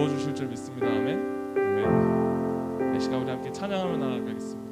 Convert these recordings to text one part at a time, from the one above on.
부어주실 줄 믿습니다. 아멘. 아멘. 이 시간 우리 함께 찬양하며 나아가겠습니다.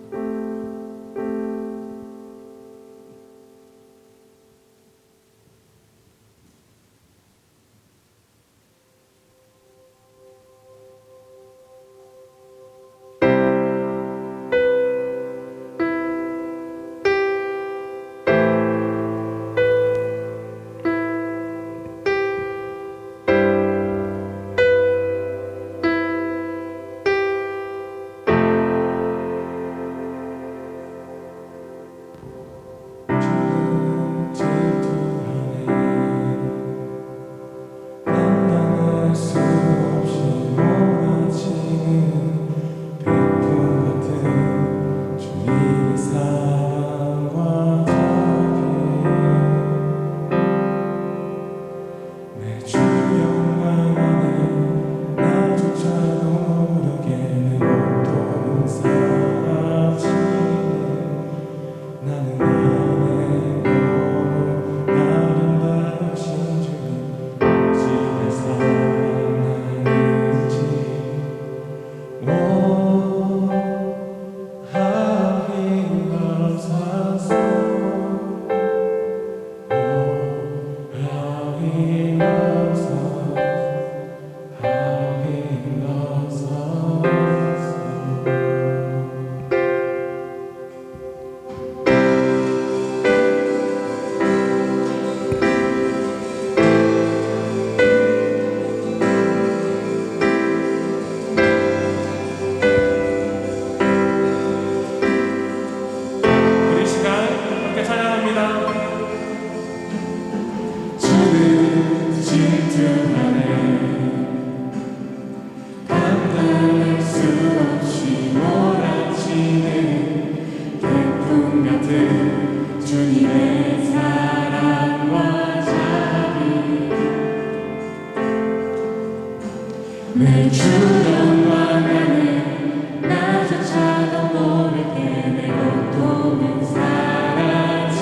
내 주령과 나는 나조차도 모르게 내 고통은 사라지네.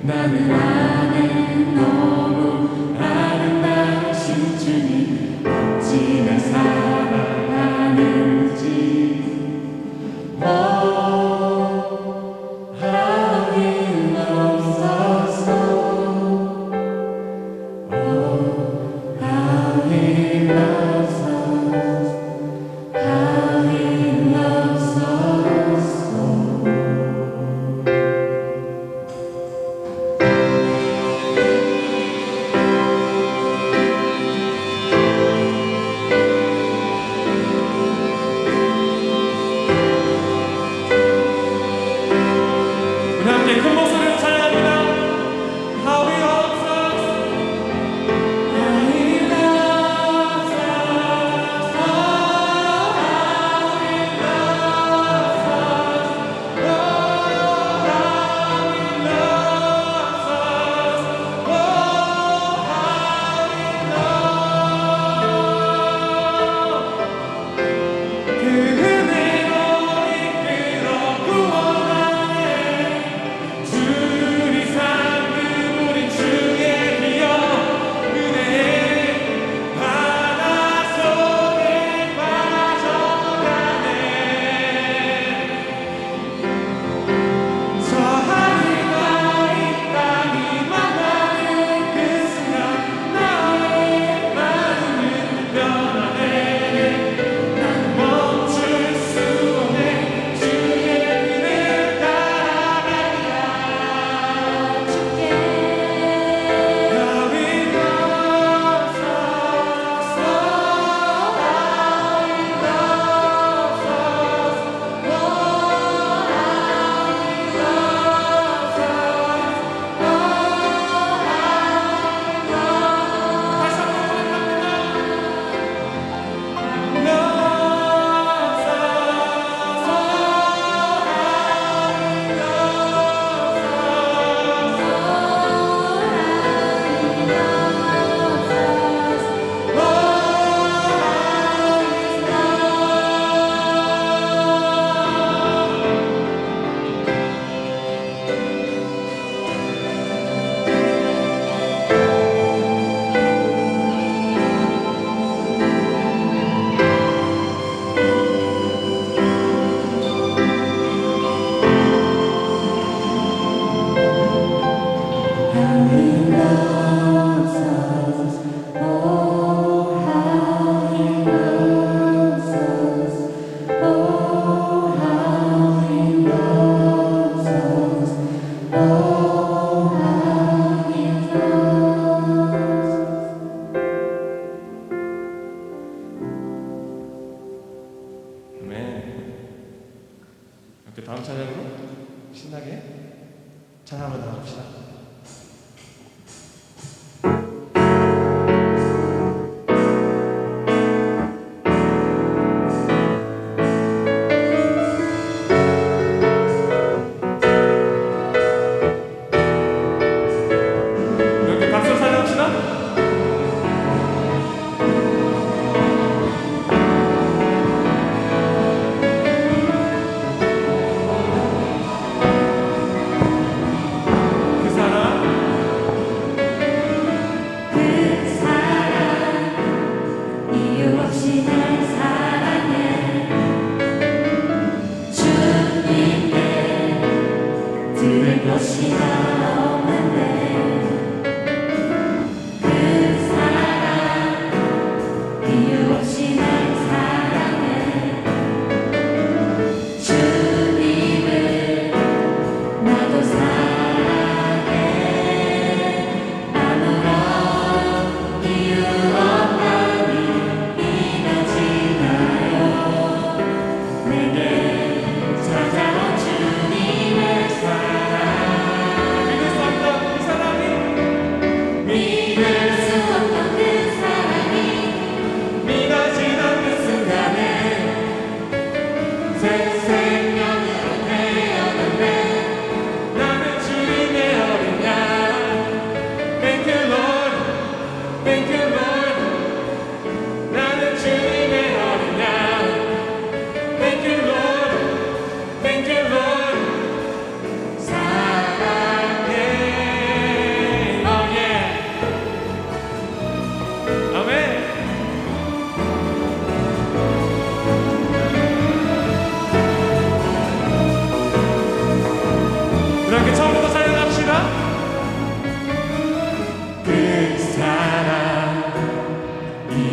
나는 아네 너무 아름다우신 주님 어찌나 사랑하는지. How he loves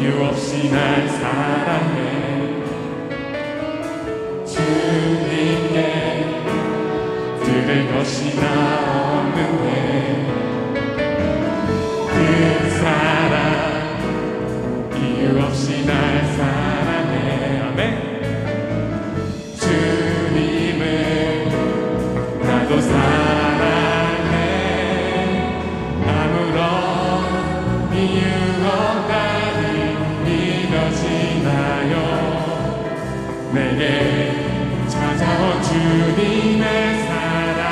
이유 없이 날 사랑해. 주님께 들을 것이 나 없는데 그 사랑 이유 없이 날 사랑해. 아멘. 주님을 나도 사랑해. 아무런 이유 없다니 믿어지나요. 내게 찾아온 주님의 사랑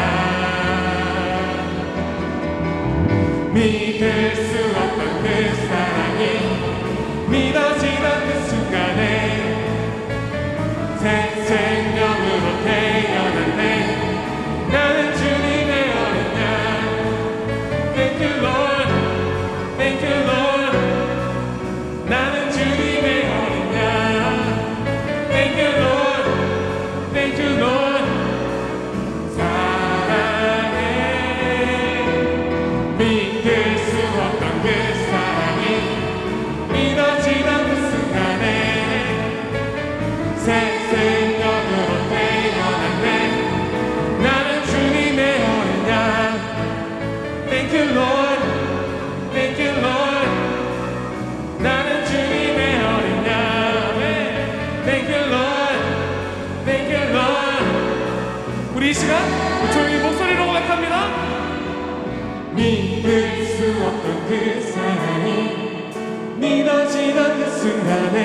믿을 수 없던 그 사랑이 믿어지던 그 순간에 새 생명으로 태어났네. 나는 주님의 어린 양. Thank you Lord, Thank you Lord. 나는 주님의 어린 양. Thank you Lord, Thank you Lord. 사랑해. 믿을 수 없던 그 사랑이 믿어지던 그 순간에 새 생명으로 태어났네. 나는 주님의 어린 양. Thank you Lord, Thank you Lord. 나는 주님의 어린 양. Thank you Lord, Thank you Lord. 우리 이 시간 조용히 목소리로 고백합니다. 믿을 수 없던 그 사랑이 믿어지던 그 순간에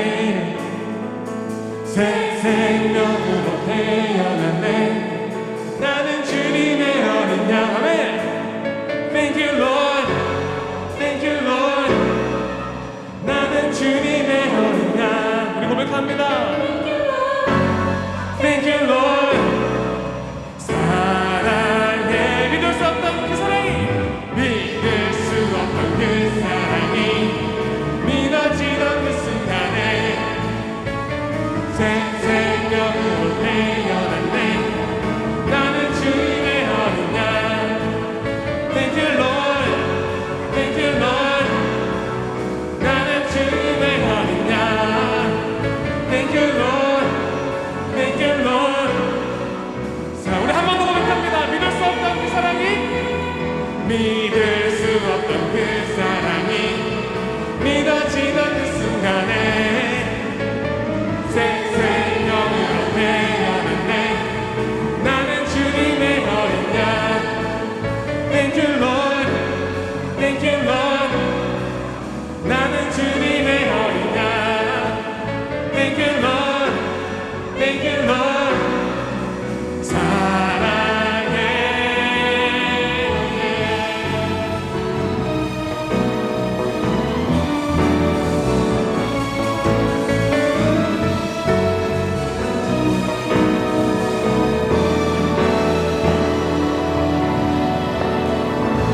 새 생명으로 태어났네. 나는 주님의 어린 양. 아멘. Thank you Lord, Thank you Lord. 나는 주님의 어린 양. 우리 고백합니다. Thank you Lord. 사랑해. 믿을 수 없던 그 사랑이 믿을 수 없던 그 사랑이 믿어지던 그 순간에 새 생명으로 태어났네. 나는 주님의 어린 양. Thank you Lord, Thank you Lord. 나는 주님의 어린 양. Thank you Lord, Thank you Lord. 자, 우리 한 번 더 고백합니다. 믿을 수 없던 그 사랑이 믿을 수 없던 그 사랑이 믿어지던 그 순간에 새 생명으로 태어났네. 나는 주님의 어린 양. Thank you Lord, Thank you Lord. 나는 주님의 어린 양. Thank you Lord, Thank you Lord. 사랑해.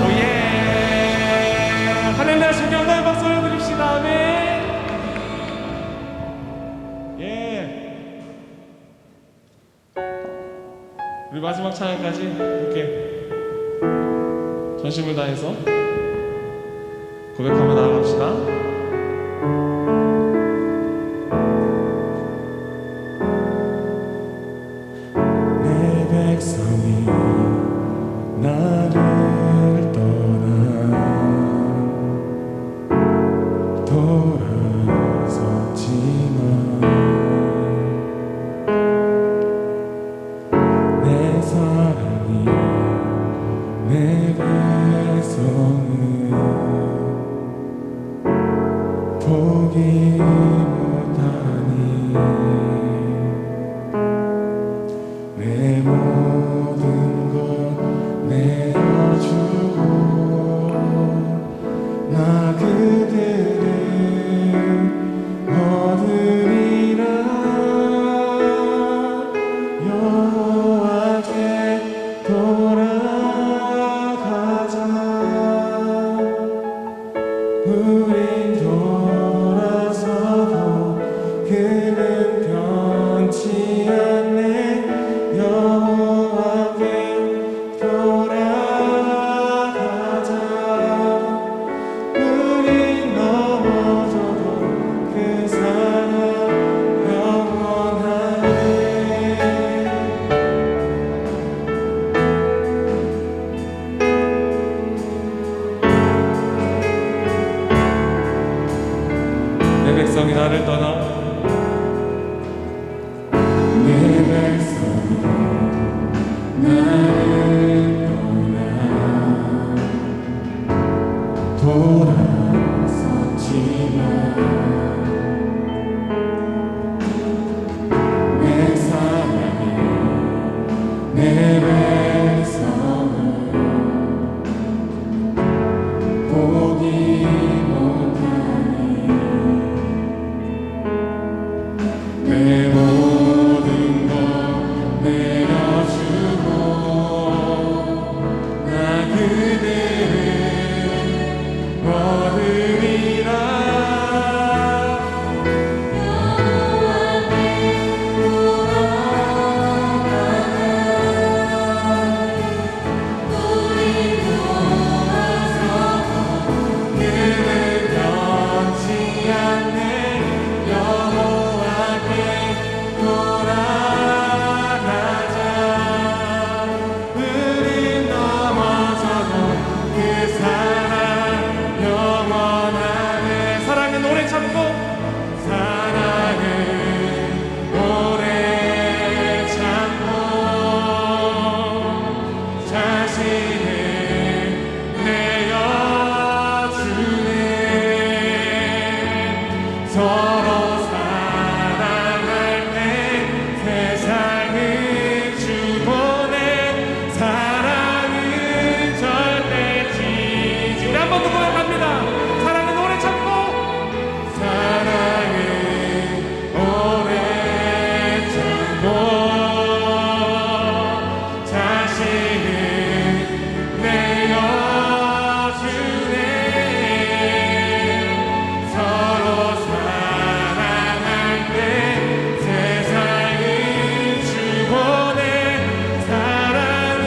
오예. 할렐루야. 신경난 박수 올려드립시다. 아멘. 예. 우리 마지막 찬양까지 이렇게 전심을 다해서 고백하며 나아갑시다. 내 백성이 나를 떠나 돌아섰지만 내 사랑이 내 백성을 포기 못하니 내 모든 것 내어주고 나 그들을 얻으리라. 여호와께 돌아가자. 우린 돌아서도 그는 변치 않네. 여호와께 돌아가자. 우린 넘어져도 백성이 나를 떠나 내 백성이 나를 떠나 돌아섰지만 내 사랑이 내 백성을 보기 못하니 내 모든 것 내려주고 나 그들을 얻으리라 그를 변치 않네 여호와께 돌아가자 우린 넘어져도 그 사랑 영원하네 사랑은 오래 참고 사랑은 오래 참고 자신을 내어주네 서로 사랑할 때 세상을 주보내 사랑은 절대 지지 우리 한 번 더 고백합니다 사랑은 오래 참고 사랑은 오래 참고 자신을 내어주네 서로 사랑할 때 세상을 주보내 사랑은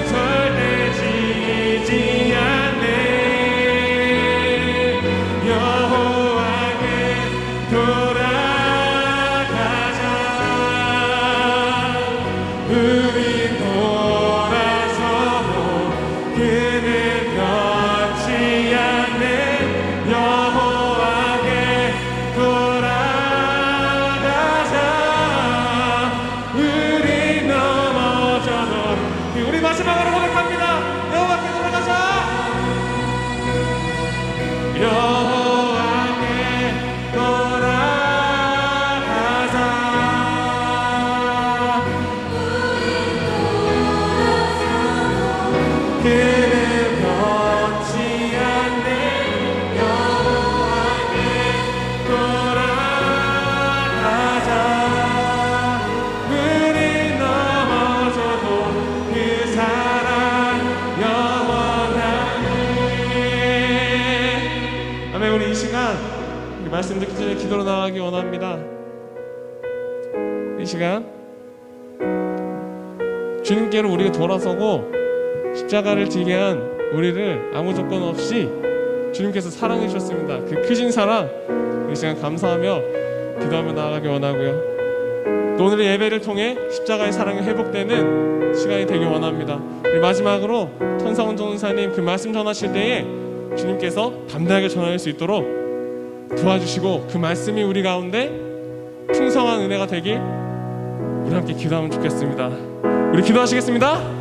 절대 지지 않네 여호와께 돌아가자 우린 돌아서도 그는 변치 않네 여호와께 돌아가자 우린 넘어져도 우리 마지막으로 고백합니다 여호와께 돌아가자 여호와께 돌아가자 그는 변치 않네 여호와께 돌아가자 우린 넘어져도 그 사랑 영원하네 아멘 우리 이 시간 말씀 듣기 전에 기도로 나가기 원합니다 이 시간 주님께로 우리가 돌아서고 십자가를 지게 한 우리를 아무 조건 없이 주님께서 사랑해 주셨습니다. 그 크신 사랑 이 시간 감사하며 기도하며 나아가기 원하고요. 또 오늘의 예배를 통해 십자가의 사랑이 회복되는 시간이 되길 원합니다. 우리 마지막으로 천사원 전사님 그 말씀 전하실 때에 주님께서 담대하게 전할 수 있도록 도와주시고 그 말씀이 우리 가운데 풍성한 은혜가 되길 우리 함께 기도하면 좋겠습니다. 우리 기도하시겠습니다.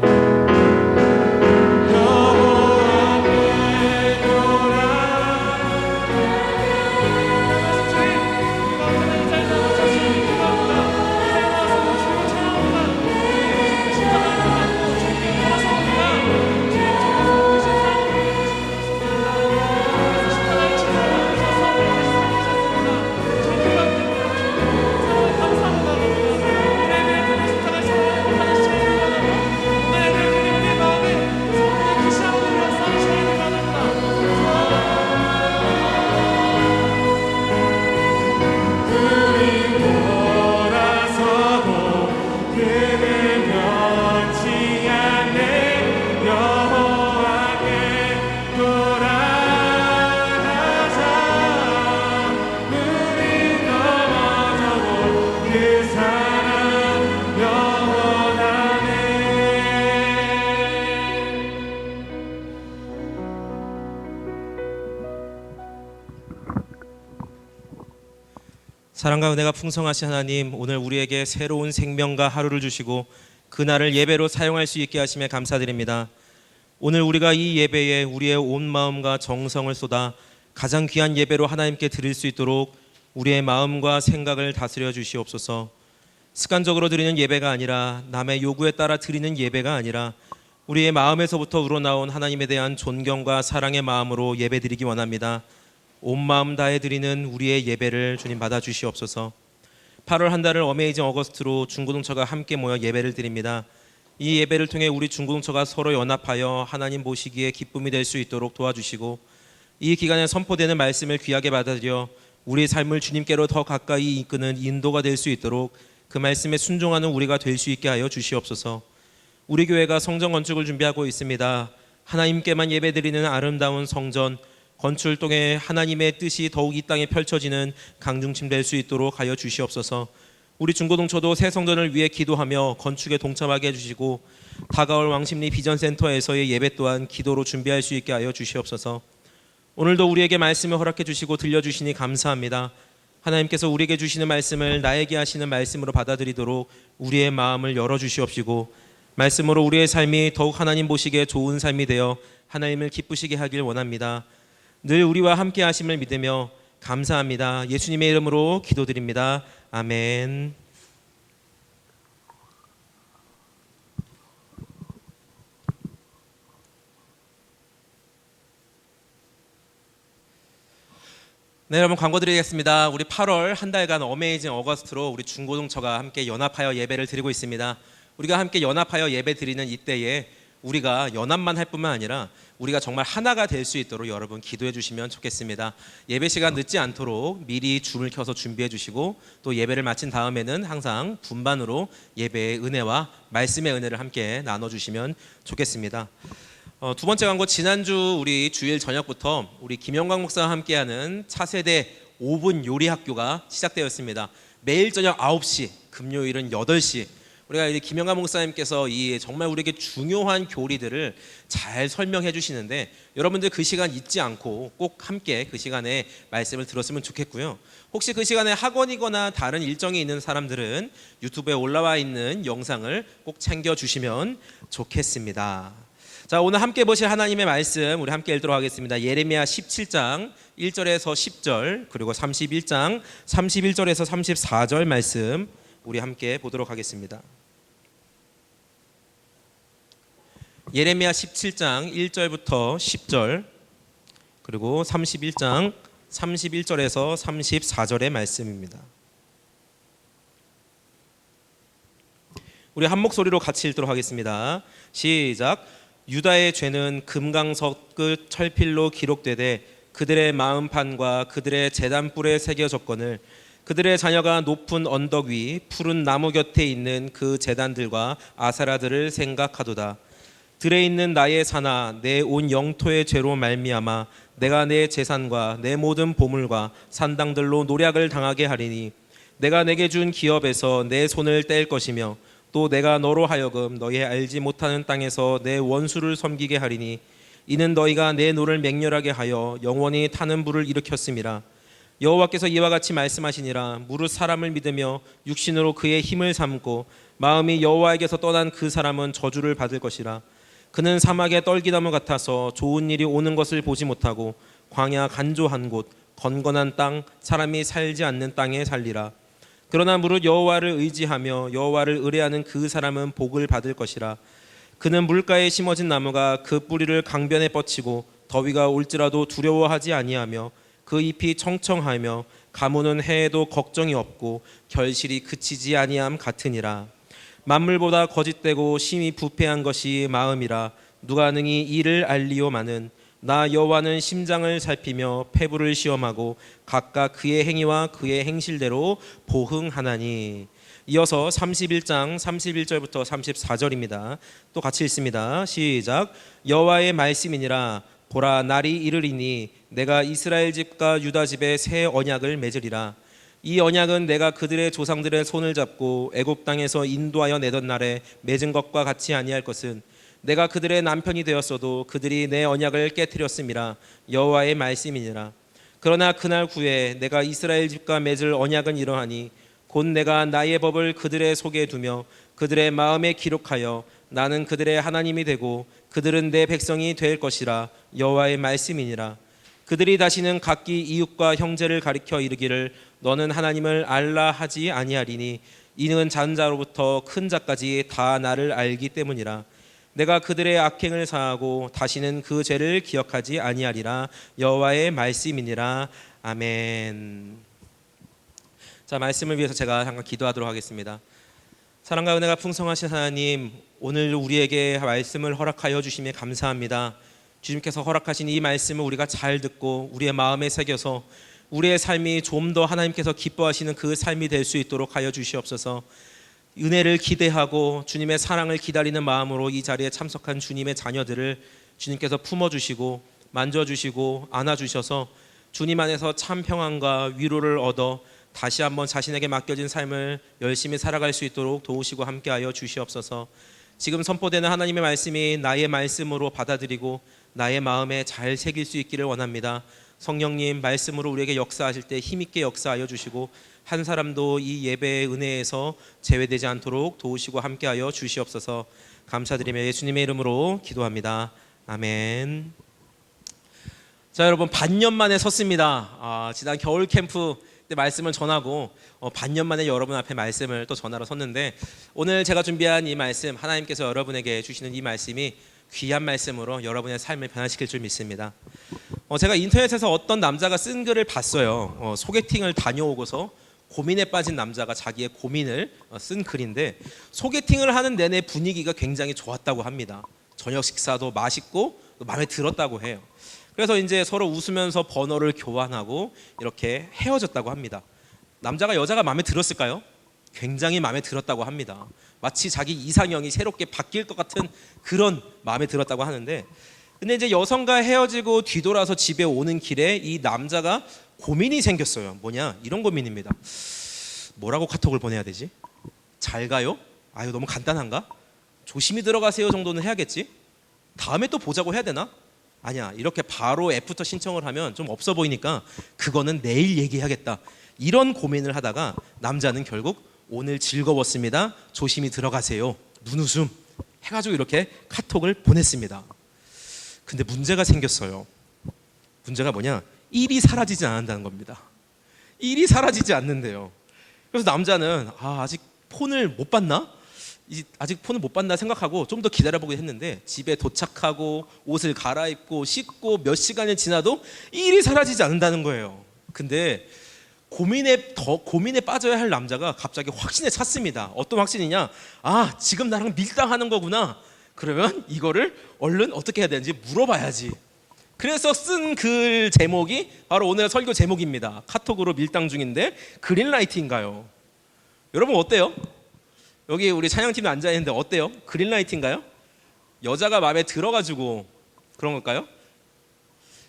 사랑과 은혜가 풍성하신 하나님, 오늘 우리에게 새로운 생명과 하루를 주시고 그날을 예배로 사용할 수 있게 하심에 감사드립니다. 오늘 우리가 이 예배에 우리의 온 마음과 정성을 쏟아 가장 귀한 예배로 하나님께 드릴 수 있도록 우리의 마음과 생각을 다스려 주시옵소서. 습관적으로 드리는 예배가 아니라, 남의 요구에 따라 드리는 예배가 아니라 우리의 마음에서부터 우러나온 하나님에 대한 존경과 사랑의 마음으로 예배 드리기 원합니다. 온 마음 다해 드리는 우리의 예배를 주님 받아 주시옵소서. 8월 한 달을 어메이징 어거스트로 중고동처가 함께 모여 예배를 드립니다. 이 예배를 통해 우리 중고동처가 서로 연합하여 하나님 보시기에 기쁨이 될 수 있도록 도와주시고, 이 기간에 선포되는 말씀을 귀하게 받아들여 우리의 삶을 주님께로 더 가까이 이끄는 인도가 될 수 있도록 그 말씀에 순종하는 우리가 될 수 있게 하여 주시옵소서. 우리 교회가 성전 건축을 준비하고 있습니다. 하나님께만 예배드리는 아름다운 성전 건축을 통해 하나님의 뜻이 더욱 이 땅에 펼쳐지는 강중심 될 수 있도록 하여 주시옵소서. 우리 중고동처도 새 성전을 위해 기도하며 건축에 동참하게 해주시고, 다가올 왕십리 비전센터에서의 예배 또한 기도로 준비할 수 있게 하여 주시옵소서. 오늘도 우리에게 말씀을 허락해 주시고 들려주시니 감사합니다. 하나님께서 우리에게 주시는 말씀을 나에게 하시는 말씀으로 받아들이도록 우리의 마음을 열어주시옵시고, 말씀으로 우리의 삶이 더욱 하나님 보시기에 좋은 삶이 되어 하나님을 기쁘시게 하길 원합니다. 늘 우리와 함께 하심을 믿으며 감사합니다. 예수님의 이름으로 기도드립니다. 아멘. 네, 여러분 광고 드리겠습니다. 우리 8월 한 달간 어메이징 어거스트로 우리 중고동처가 함께 연합하여 예배를 드리고 있습니다. 우리가 함께 연합하여 예배 드리는 이때에 우리가 연합만 할 뿐만 아니라 우리가 정말 하나가 될 수 있도록 여러분 기도해 주시면 좋겠습니다. 예배 시간 늦지 않도록 미리 줌을 켜서 준비해 주시고, 또 예배를 마친 다음에는 항상 분반으로 예배의 은혜와 말씀의 은혜를 함께 나눠주시면 좋겠습니다. 두 번째 광고, 지난주 우리 주일 저녁부터 우리 김영광 목사와 함께하는 차세대 5분 요리 학교가 시작되었습니다. 매일 저녁 9시, 금요일은 8시 우리가 김영광 목사님께서 이 정말 우리에게 중요한 교리들을 잘 설명해 주시는데, 여러분들 그 시간 잊지 않고 꼭 함께 그 시간에 말씀을 들었으면 좋겠고요. 혹시 그 시간에 학원이거나 다른 일정이 있는 사람들은 유튜브에 올라와 있는 영상을 꼭 챙겨 주시면 좋겠습니다. 자, 오늘 함께 보실 하나님의 말씀 우리 함께 읽도록 하겠습니다. 예레미야 17장 1절에서 10절, 그리고 31장 31절에서 34절 말씀 우리 함께 보도록 하겠습니다. 예레미야 17장 1절부터 10절, 그리고 31장 31절에서 34절의 말씀입니다. 우리 한 목소리로 같이 읽도록 하겠습니다. 시작. 유다의 죄는 금강석 끝 철필로 기록되되 그들의 마음판과 그들의 제단뿔에 새겨졌거늘 그들의 자녀가 높은 언덕 위 푸른 나무 곁에 있는 그 제단들과 아사라들을 생각하도다. 들에 있는 나의 산아, 내 온 영토의 죄로 말미암아 내가 내 재산과 내 모든 보물과 산당들로 노략을 당하게 하리니, 내가 내게 준 기업에서 내 손을 뗄 것이며 또 내가 너로 하여금 너희 알지 못하는 땅에서 내 원수를 섬기게 하리니, 이는 너희가 내 노를 맹렬하게 하여 영원히 타는 불을 일으켰음이라. 여호와께서 이와 같이 말씀하시니라. 무릇 사람을 믿으며 육신으로 그의 힘을 삼고 마음이 여호와에게서 떠난 그 사람은 저주를 받을 것이라. 그는 사막의 떨기나무 같아서 좋은 일이 오는 것을 보지 못하고 광야 간조한 곳 건건한 땅 사람이 살지 않는 땅에 살리라. 그러나 무릇 여호와를 의지하며 여호와를 의뢰하는 그 사람은 복을 받을 것이라. 그는 물가에 심어진 나무가 그 뿌리를 강변에 뻗치고 더위가 올지라도 두려워하지 아니하며 그 잎이 청청하며 가무는 해에도 걱정이 없고 결실이 그치지 아니함 같으니라. 만물보다 거짓되고 심히 부패한 것이 마음이라. 누가 능히 이를 알리오마는. 나 여호와는 심장을 살피며 폐부를 시험하고 각각 그의 행위와 그의 행실대로 보응하나니. 이어서 31장 31절부터 34절입니다. 또 같이 읽습니다. 시작. 여호와의 말씀이니라. 보라, 날이 이르리니 내가 이스라엘 집과 유다 집에 새 언약을 맺으리라. 이 언약은 내가 그들의 조상들의 손을 잡고 애굽 땅에서 인도하여 내던 날에 맺은 것과 같이 아니할 것은, 내가 그들의 남편이 되었어도 그들이 내 언약을 깨뜨렸음이라. 여호와의 말씀이니라. 그러나 그날 후에 내가 이스라엘 집과 맺을 언약은 이러하니 곧 내가 나의 법을 그들의 속에 두며 그들의 마음에 기록하여 나는 그들의 하나님이 되고 그들은 내 백성이 될 것이라. 여호와의 말씀이니라. 그들이 다시는 각기 이웃과 형제를 가리켜 이르기를 너는 하나님을 알라 하지 아니하리니 이는 작은 자로부터 큰 자까지 다 나를 알기 때문이라. 내가 그들의 악행을 사하고 다시는 그 죄를 기억하지 아니하리라. 여호와의 말씀이니라. 아멘. 자, 말씀을 위해서 제가 잠깐 기도하도록 하겠습니다. 사랑과 은혜가 풍성하신 하나님, 오늘 우리에게 말씀을 허락하여 주심에 감사합니다. 주님께서 허락하신 이 말씀을 우리가 잘 듣고 우리의 마음에 새겨서 우리의 삶이 좀 더 하나님께서 기뻐하시는 그 삶이 될 수 있도록 하여 주시옵소서. 은혜를 기대하고 주님의 사랑을 기다리는 마음으로 이 자리에 참석한 주님의 자녀들을 주님께서 품어주시고 만져주시고 안아주셔서 주님 안에서 참 평안과 위로를 얻어 다시 한번 자신에게 맡겨진 삶을 열심히 살아갈 수 있도록 도우시고 함께하여 주시옵소서. 지금 선포되는 하나님의 말씀이 나의 말씀으로 받아들이고 나의 마음에 잘 새길 수 있기를 원합니다. 성령님, 말씀으로 우리에게 역사하실 때 힘있게 역사하여 주시고 한 사람도 이 예배의 은혜에서 제외되지 않도록 도우시고 함께하여 주시옵소서. 감사드리며 예수님의 이름으로 기도합니다. 아멘. 자, 여러분, 반년 만에 섰습니다. 지난 겨울 캠프 때 말씀을 전하고 반년 만에 여러분 앞에 말씀을 또 전하러 섰는데, 오늘 제가 준비한 이 말씀, 하나님께서 여러분에게 주시는 이 말씀이 귀한 말씀으로 여러분의 삶을 변화시킬 줄 믿습니다. 제가 인터넷에서 어떤 남자가 쓴 글을 봤어요. 소개팅을 다녀오고서 고민에 빠진 남자가 자기의 고민을 쓴 글인데, 소개팅을 하는 내내 분위기가 굉장히 좋았다고 합니다. 저녁 식사도 맛있고 마음에 들었다고 해요. 그래서 이제 서로 웃으면서 번호를 교환하고 이렇게 헤어졌다고 합니다. 남자가 여자가 마음에 들었을까요? 굉장히 마음에 들었다고 합니다. 마치 자기 이상형이 새롭게 바뀔 것 같은 그런 마음에 들었다고 하는데, 근데 이제 여성과 헤어지고 뒤돌아서 집에 오는 길에 이 남자가 고민이 생겼어요. 뭐냐? 이런 고민입니다. 뭐라고 카톡을 보내야 되지? 잘 가요? 아유, 너무 간단한가? 조심히 들어가세요 정도는 해야겠지? 다음에 또 보자고 해야 되나? 아니야, 이렇게 바로 애프터 신청을 하면 좀 없어 보이니까 그거는 내일 얘기해야겠다. 이런 고민을 하다가 남자는 결국 오늘 즐거웠습니다. 조심히 들어가세요. 눈웃음 해가지고 이렇게 카톡을 보냈습니다. 근데 문제가 생겼어요. 문제가 뭐냐? 일이 사라지지 않는다는 겁니다. 일이 사라지지 않는데요. 그래서 남자는 아직 폰을 못 봤나? 아직 폰을 못 봤나 생각하고 좀 더 기다려보긴 했는데, 집에 도착하고 옷을 갈아입고 씻고 몇 시간이 지나도 일이 사라지지 않는다는 거예요. 근데 고민에 빠져야 할 남자가 갑자기 확신에 찼습니다. 어떤 확신이냐? 지금 나랑 밀당하는 거구나. 그러면 이거를 얼른 어떻게 해야 되는지 물어봐야지. 그래서 쓴 글 제목이 바로 오늘의 설교 제목입니다. 카톡으로 밀당 중인데 그린라이트인가요? 여러분 어때요? 여기 우리 찬양팀에 앉아있는데 어때요? 그린라이트인가요? 여자가 마음에 들어가지고 그런 걸까요?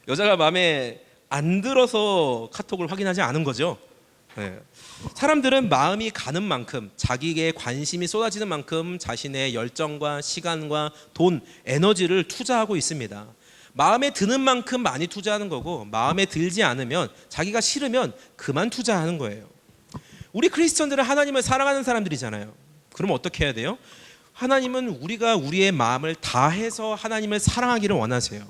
여자가 마음에 안 들어서 카톡을 확인하지 않은 거죠. 네. 사람들은 마음이 가는 만큼, 자기에게 관심이 쏟아지는 만큼 자신의 열정과 시간과 돈, 에너지를 투자하고 있습니다. 마음에 드는 만큼 많이 투자하는 거고, 마음에 들지 않으면, 자기가 싫으면 그만 투자하는 거예요. 우리 크리스천들은 하나님을 사랑하는 사람들이잖아요. 그럼 어떻게 해야 돼요? 하나님은 우리가 우리의 마음을 다해서 하나님을 사랑하기를 원하세요.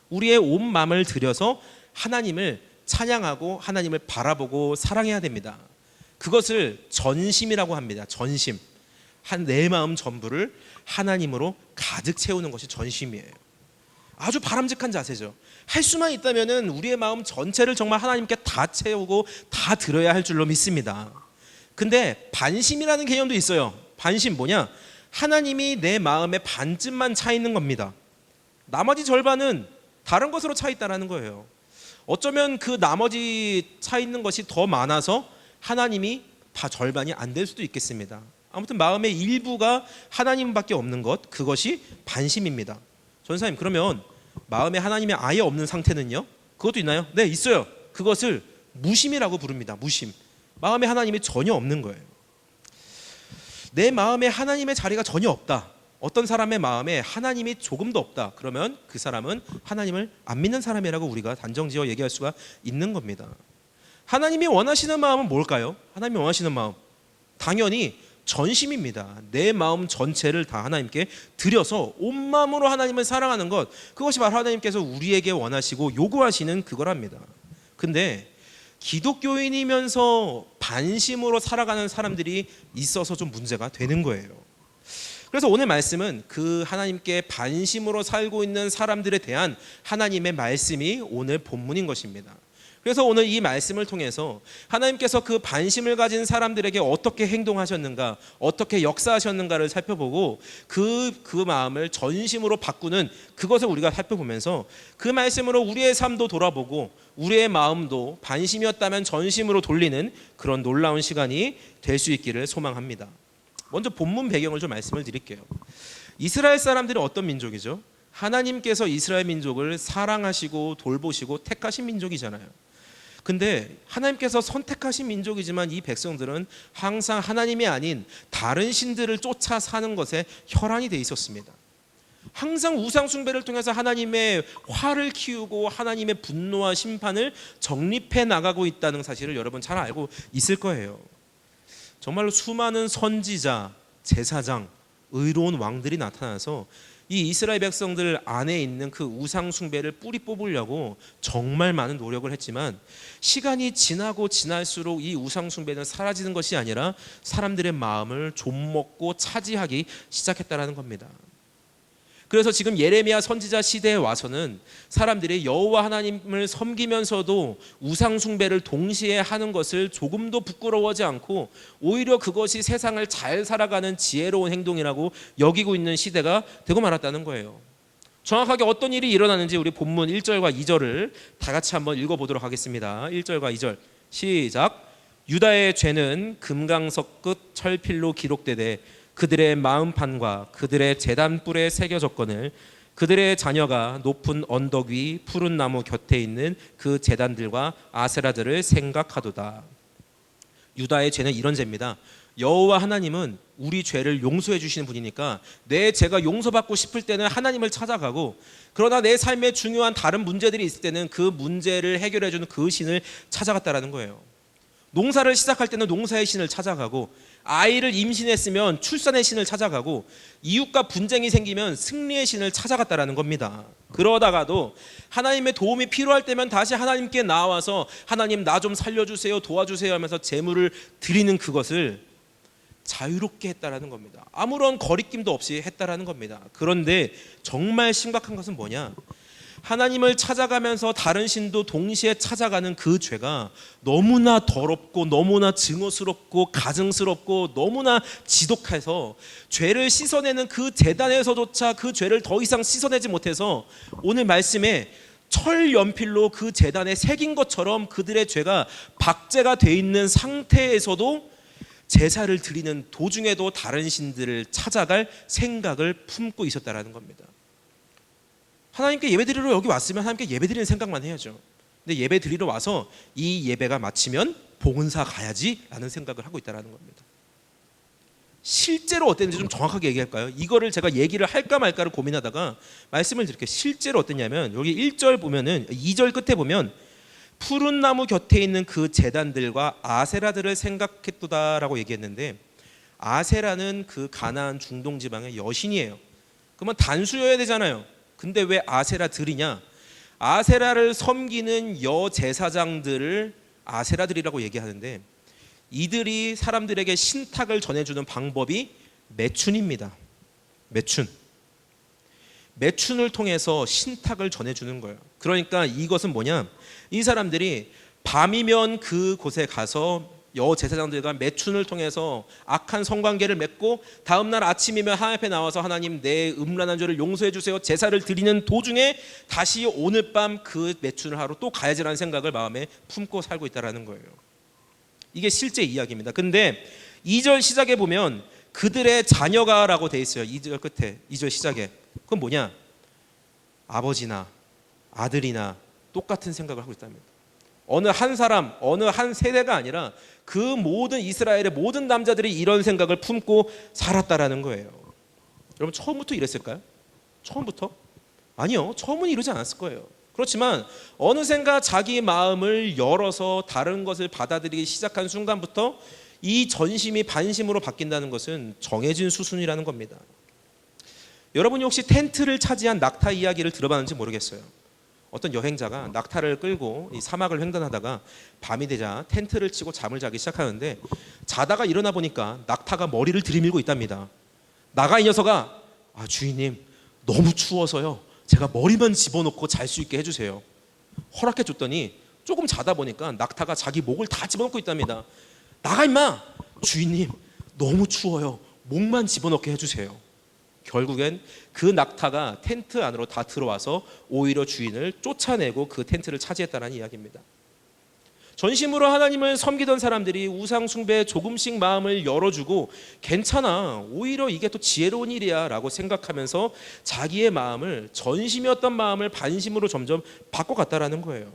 우리의 온 마음을 들여서 하나님을 찬양하고 하나님을 바라보고 사랑해야 됩니다. 그것을 전심이라고 합니다. 전심. 내 마음 전부를 하나님으로 가득 채우는 것이 전심이에요. 아주 바람직한 자세죠. 할 수만 있다면 우리의 마음 전체를 정말 하나님께 다 채우고 다 드려야 할 줄로 믿습니다. 근데 반심이라는 개념도 있어요. 반심 뭐냐? 하나님이 내 마음의 반쯤만 차 있는 겁니다. 나머지 절반은 다른 것으로 차 있다는 거예요. 어쩌면 그 나머지 차 있는 것이 더 많아서 하나님이 다 절반이 안 될 수도 있겠습니다. 아무튼 마음의 일부가 하나님밖에 없는 것, 그것이 반심입니다. 전사님, 그러면 마음에 하나님이 아예 없는 상태는요? 그것도 있나요? 네, 있어요. 그것을 무심이라고 부릅니다. 무심. 마음에 하나님이 전혀 없는 거예요. 내 마음에 하나님의 자리가 전혀 없다. 어떤 사람의 마음에 하나님이 조금도 없다. 그러면 그 사람은 하나님을 안 믿는 사람이라고 우리가 단정지어 얘기할 수가 있는 겁니다. 하나님이 원하시는 마음은 뭘까요? 하나님이 원하시는 마음, 당연히 전심입니다. 내 마음 전체를 다 하나님께 드려서 온 마음으로 하나님을 사랑하는 것, 그것이 바로 하나님께서 우리에게 원하시고 요구하시는 그거랍니다. 근데 기독교인이면서 반심으로 살아가는 사람들이 있어서 좀 문제가 되는 거예요. 그래서 오늘 말씀은 그 하나님께 반심으로 살고 있는 사람들에 대한 하나님의 말씀이 오늘 본문인 것입니다. 그래서 오늘 이 말씀을 통해서 하나님께서 그 반심을 가진 사람들에게 어떻게 행동하셨는가, 어떻게 역사하셨는가를 살펴보고 그 마음을 전심으로 바꾸는 그것을 우리가 살펴보면서 그 말씀으로 우리의 삶도 돌아보고 우리의 마음도 반심이었다면 전심으로 돌리는 그런 놀라운 시간이 될 수 있기를 소망합니다. 먼저 본문 배경을 좀 말씀을 드릴게요. 이스라엘 사람들은 어떤 민족이죠? 하나님께서 이스라엘 민족을 사랑하시고 돌보시고 택하신 민족이잖아요. 근데 하나님께서 선택하신 민족이지만 이 백성들은 항상 하나님이 아닌 다른 신들을 쫓아 사는 것에 혈안이 돼 있었습니다. 항상 우상 숭배를 통해서 하나님의 화를 키우고 하나님의 분노와 심판을 정립해 나가고 있다는 사실을 여러분 잘 알고 있을 거예요. 정말로 수많은 선지자, 제사장, 의로운 왕들이 나타나서 이 이스라엘 백성들 안에 있는 그 우상 숭배를 뿌리 뽑으려고 정말 많은 노력을 했지만 시간이 지나고 지날수록 이 우상 숭배는 사라지는 것이 아니라 사람들의 마음을 좀먹고 차지하기 시작했다라는 겁니다. 그래서 지금 예레미야 선지자 시대에 와서는 사람들이 여호와 하나님을 섬기면서도 우상 숭배를 동시에 하는 것을 조금도 부끄러워하지 않고 오히려 그것이 세상을 잘 살아가는 지혜로운 행동이라고 여기고 있는 시대가 되고 말았다는 거예요. 정확하게 어떤 일이 일어나는지 우리 본문 1절과 2절을 다 같이 한번 읽어보도록 하겠습니다. 1절과 2절 시작. 유다의 죄는 금강석 끝 철필로 기록되되 그들의 마음판과 그들의 제단뿔에 새겨졌거늘 그들의 자녀가 높은 언덕 위 푸른 나무 곁에 있는 그 제단들과 아세라들을 생각하도다. 유다의 죄는 이런 죄입니다. 여호와 하나님은 우리 죄를 용서해 주시는 분이니까 내 죄가 용서받고 싶을 때는 하나님을 찾아가고, 그러나 내 삶에 중요한 다른 문제들이 있을 때는 그 문제를 해결해 주는 그 신을 찾아갔다라는 거예요. 농사를 시작할 때는 농사의 신을 찾아가고, 아이를 임신했으면 출산의 신을 찾아가고, 이웃과 분쟁이 생기면 승리의 신을 찾아갔다라는 겁니다. 그러다가도 하나님의 도움이 필요할 때면 다시 하나님께 나와서 하나님 나 좀 살려주세요, 도와주세요 하면서 제물을 드리는 그것을 자유롭게 했다라는 겁니다. 아무런 거리낌도 없이 했다라는 겁니다. 그런데 정말 심각한 것은 뭐냐? 하나님을 찾아가면서 다른 신도 동시에 찾아가는 그 죄가 너무나 더럽고 너무나 증오스럽고 가증스럽고 너무나 지독해서 죄를 씻어내는 그 제단에서조차 그 죄를 더 이상 씻어내지 못해서 오늘 말씀에 철 연필로 그 제단에 새긴 것처럼 그들의 죄가 박제가 돼 있는 상태에서도 제사를 드리는 도중에도 다른 신들을 찾아갈 생각을 품고 있었다라는 겁니다. 하나님께 예배드리러 여기 왔으면 하나님께 예배드리는 생각만 해야죠. 근데 예배드리러 와서 이 예배가 마치면 봉은사 가야지 라는 생각을 하고 있다는 겁니다. 실제로 어땠는지 좀 정확하게 얘기할까요? 이거를 제가 얘기를 할까 말까를 고민하다가 말씀을 드릴게요. 실제로 어땠냐면 여기 1절 보면은 2절 끝에 보면 푸른 나무 곁에 있는 그 제단들과 아세라들을 생각했도다라고 얘기했는데, 아세라는 그 가나안 중동 지방의 여신이에요. 그러면 단수여야 되잖아요. 근데 왜 아세라들이냐? 아세라를 섬기는 여제사장들을 아세라들이라고 얘기하는데, 이들이 사람들에게 신탁을 전해주는 방법이 매춘입니다. 매춘을 통해서 신탁을 전해주는 거예요. 그러니까 이것은 뭐냐? 이 사람들이 밤이면 그곳에 가서 여제사장들과 매춘을 통해서 악한 성관계를 맺고 다음날 아침이면 하나님 앞에 나와서 하나님 내 음란한 죄를 용서해 주세요 제사를 드리는 도중에 다시 오늘 밤 그 매춘을 하러 또 가야지라는 생각을 마음에 품고 살고 있다는 거예요. 이게 실제 이야기입니다. 근데 2절 시작에 보면 그들의 자녀가 라고 돼 있어요. 2절 끝에 2절 시작에. 그건 뭐냐? 아버지나 아들이나 똑같은 생각을 하고 있답니다. 어느 한 사람, 어느 한 세대가 아니라 그 모든 이스라엘의 모든 남자들이 이런 생각을 품고 살았다라는 거예요. 여러분 처음부터 이랬을까요? 처음부터? 아니요. 처음은 이러지 않았을 거예요. 그렇지만 어느샌가 자기 마음을 열어서 다른 것을 받아들이기 시작한 순간부터 이 전심이 반심으로 바뀐다는 것은 정해진 수순이라는 겁니다. 여러분이 혹시 텐트를 차지한 낙타 이야기를 들어봤는지 모르겠어요. 어떤 여행자가 낙타를 끌고 이 사막을 횡단하다가 밤이 되자 텐트를 치고 잠을 자기 시작하는데 자다가 일어나 보니까 낙타가 머리를 들이밀고 있답니다. 나가 이 녀석아, 주인님 너무 추워서요 제가 머리만 집어넣고 잘 수 있게 해주세요. 허락해 줬더니 조금 자다 보니까 낙타가 자기 목을 다 집어넣고 있답니다. 나가 임마, 주인님 너무 추워요 목만 집어넣게 해주세요. 결국엔 그 낙타가 텐트 안으로 다 들어와서 오히려 주인을 쫓아내고 그 텐트를 차지했다는 이야기입니다. 전심으로 하나님을 섬기던 사람들이 우상 숭배에 조금씩 마음을 열어주고 괜찮아, 오히려 이게 또 지혜로운 일이야 라고 생각하면서 자기의 마음을, 전심이었던 마음을 반심으로 점점 바꿔갔다라는 거예요.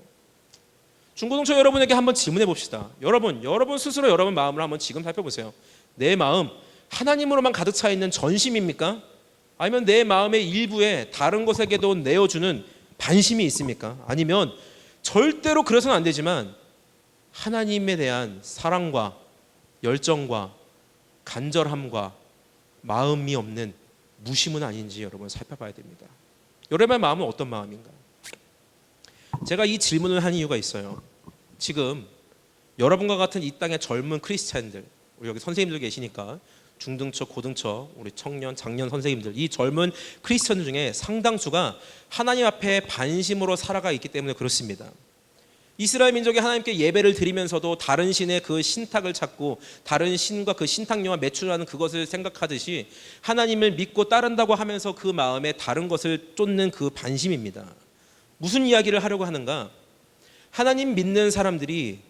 중고등초 여러분에게 한번 질문해 봅시다. 여러분 스스로 여러분 마음을 한번 지금 살펴보세요. 내 마음 하나님으로만 가득 차 있는 전심입니까? 아니면 내 마음의 일부에 다른 것에게도 내어주는 반심이 있습니까? 아니면 절대로 그래서는 안 되지만 하나님에 대한 사랑과 열정과 간절함과 마음이 없는 무심은 아닌지 여러분 살펴봐야 됩니다. 여러분의 마음은 어떤 마음인가? 제가 이 질문을 한 이유가 있어요. 지금 여러분과 같은 이 땅의 젊은 크리스찬들, 우리 여기 선생님들 계시니까 중등처, 고등처, 우리 청년, 장년 선생님들, 이 젊은 크리스천 중에 상당수가 하나님 앞에 반심으로 살아가 있기 때문에 그렇습니다. 이스라엘 민족이 하나님께 예배를 드리면서도 다른 신의 그 신탁을 찾고 다른 신과 그 신탁료와 매출하는 그것을 생각하듯이 하나님을 믿고 따른다고 하면서 그 마음에 다른 것을 쫓는 그 반심입니다. 무슨 이야기를 하려고 하는가? 하나님 믿는 사람들이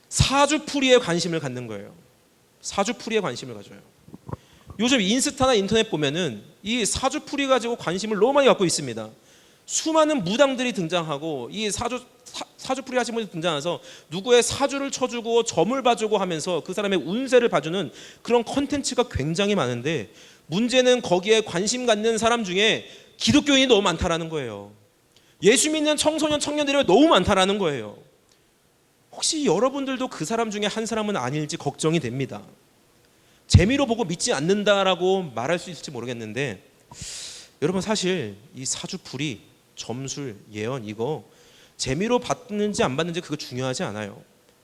사주풀이에 관심을 갖는 거예요. 사주풀이에 관심을 가져요. 요즘 인스타나 인터넷 보면은 이 사주풀이 가지고 관심을 너무 많이 갖고 있습니다. 수많은 무당들이 등장하고 이 사주풀이 하신 분이 등장해서 누구의 사주를 쳐주고 점을 봐주고 하면서 그 사람의 운세를 봐주는 그런 컨텐츠가 굉장히 많은데 문제는 거기에 관심 갖는 사람 중에 기독교인이 너무 많다라는 거예요. 예수 믿는 청소년 청년들이 너무 많다라는 거예요. 혹시 여러분들도 그 사람 중에 한 사람은 아닐지 걱정이 됩니다. 재미로 보고 믿지 않는다라고 말할 수 있을지 모르겠는데 여러분 사실 이 사주풀이, 점술, 예언 이거 재미로 받는지 안 받는지 그거 중요하지 않아요.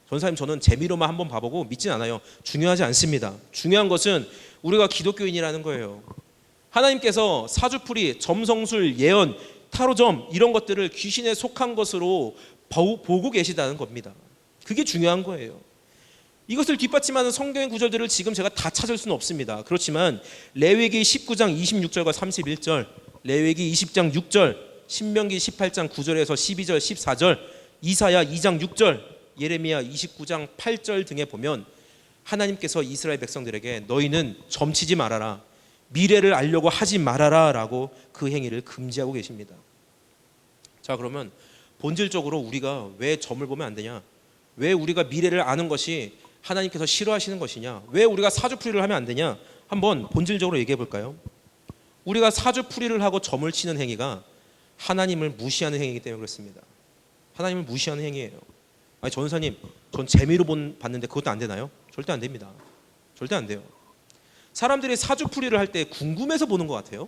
전사님 저는 재미로만 한번 봐보고 믿진 않아요. 중요하지 않습니다. 중요한 것은 우리가 기독교인이라는 거예요. 하나님께서 사주풀이, 점성술, 예언, 타로점 이런 것들을 귀신에 속한 것으로 보고 계시다는 겁니다. 그게 중요한 거예요. 이것을 뒷받침하는 성경의 구절들을 지금 제가 다 찾을 수는 없습니다. 그렇지만 레위기 19장 26절과 31절, 레위기 20장 6절, 신명기 18장 9절에서 12절 14절, 이사야 2장 6절, 예레미야 29장 8절 등에 보면 하나님께서 이스라엘 백성들에게 너희는 점치지 말아라, 미래를 알려고 하지 말아라 라고 그 행위를 금지하고 계십니다. 자, 그러면 본질적으로 우리가 왜 점을 보면 안 되냐? 왜 우리가 미래를 아는 것이 하나님께서 싫어하시는 것이냐? 왜 우리가 사주풀이를 하면 안 되냐? 한번 본질적으로 얘기해 볼까요? 우리가 사주풀이를 하고 점을 치는 행위가 하나님을 무시하는 행위이기 때문에 그렇습니다. 하나님을 무시하는 행위예요. 아니 전사님, 전 재미로 봤는데 그것도 안 되나요? 절대 안 됩니다. 절대 안 돼요. 사람들이 사주풀이를 할 때 궁금해서 보는 것 같아요?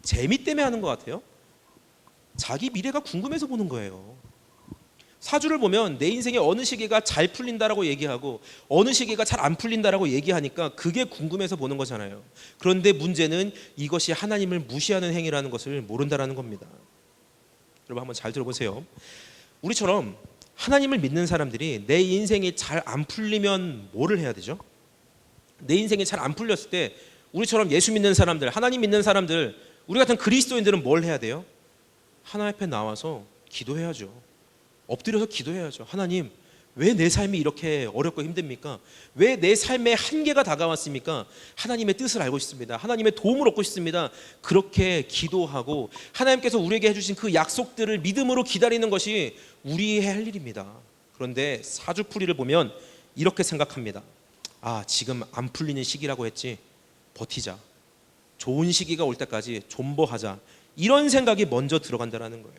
재미 때문에 하는 것 같아요? 자기 미래가 궁금해서 보는 거예요. 사주를 보면 내 인생에 어느 시기가 잘 풀린다라고 얘기하고 어느 시기가 잘 안 풀린다라고 얘기하니까 그게 궁금해서 보는 거잖아요. 그런데 문제는 이것이 하나님을 무시하는 행위라는 것을 모른다라는 겁니다. 여러분 한번 잘 들어보세요. 우리처럼 하나님을 믿는 사람들이 내 인생이 잘 안 풀리면 뭐를 해야 되죠? 내 인생이 잘 안 풀렸을 때 우리처럼 예수 믿는 사람들, 하나님 믿는 사람들, 우리 같은 그리스도인들은 뭘 해야 돼요? 하나님 앞에 나와서 기도해야죠. 엎드려서 기도해야죠. 하나님, 왜 내 삶이 이렇게 어렵고 힘듭니까? 왜 내 삶에 한계가 다가왔습니까? 하나님의 뜻을 알고 싶습니다. 하나님의 도움을 얻고 싶습니다. 그렇게 기도하고 하나님께서 우리에게 해주신 그 약속들을 믿음으로 기다리는 것이 우리의 할 일입니다. 그런데 사주풀이를 보면 이렇게 생각합니다. 아, 지금 안 풀리는 시기라고 했지. 버티자. 좋은 시기가 올 때까지 존버하자, 이런 생각이 먼저 들어간다는 거예요.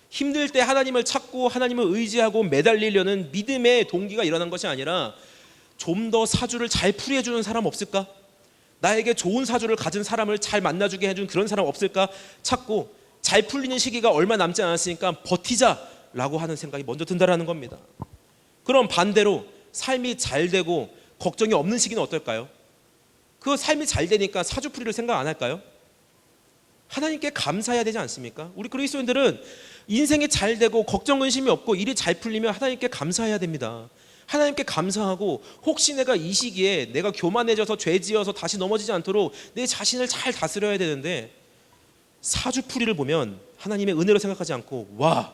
힘들 때 하나님을 찾고 하나님을 의지하고 매달리려는 믿음의 동기가 일어난 것이 아니라 좀 더 사주를 잘 풀이해주는 사람 없을까? 나에게 좋은 사주를 가진 사람을 잘 만나주게 해준 그런 사람 없을까 찾고, 잘 풀리는 시기가 얼마 남지 않았으니까 버티자라고 하는 생각이 먼저 든다는 겁니다. 그럼 반대로 삶이 잘 되고 걱정이 없는 시기는 어떨까요? 그 삶이 잘 되니까 사주풀이를 생각 안 할까요? 하나님께 감사해야 되지 않습니까? 우리 그리스도인들은 인생이 잘 되고 걱정 근심이 없고 일이 잘 풀리면 하나님께 감사해야 됩니다. 하나님께 감사하고, 혹시 내가 이 시기에 내가 교만해져서 죄지어서 다시 넘어지지 않도록 내 자신을 잘 다스려야 되는데, 사주풀이를 보면 하나님의 은혜로 생각하지 않고, 와,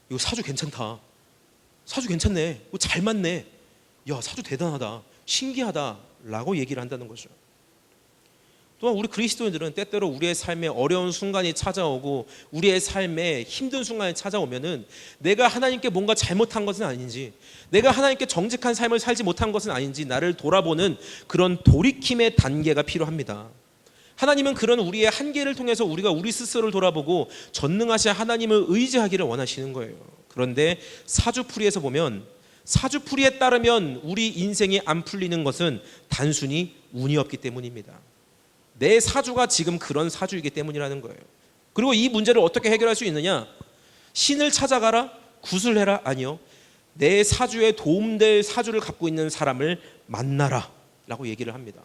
이거 사주 괜찮다, 사주 괜찮네, 이거 잘 맞네, 야, 사주 대단하다, 신기하다 라고 얘기를 한다는 거죠. 또한 우리 그리스도인들은 때때로 우리의 삶에 어려운 순간이 찾아오고 우리의 삶에 힘든 순간이 찾아오면은 내가 하나님께 뭔가 잘못한 것은 아닌지, 내가 하나님께 정직한 삶을 살지 못한 것은 아닌지 나를 돌아보는 그런 돌이킴의 단계가 필요합니다. 하나님은 그런 우리의 한계를 통해서 우리가 우리 스스로를 돌아보고 전능하신 하나님을 의지하기를 원하시는 거예요. 그런데 사주풀이에서 보면, 사주풀이에 따르면 우리 인생이 안 풀리는 것은 단순히 운이 없기 때문입니다. 내 사주가 지금 그런 사주이기 때문이라는 거예요. 그리고 이 문제를 어떻게 해결할 수 있느냐? 신을 찾아가라? 구슬해라? 아니요. 내 사주에 도움될 사주를 갖고 있는 사람을 만나라 라고 얘기를 합니다.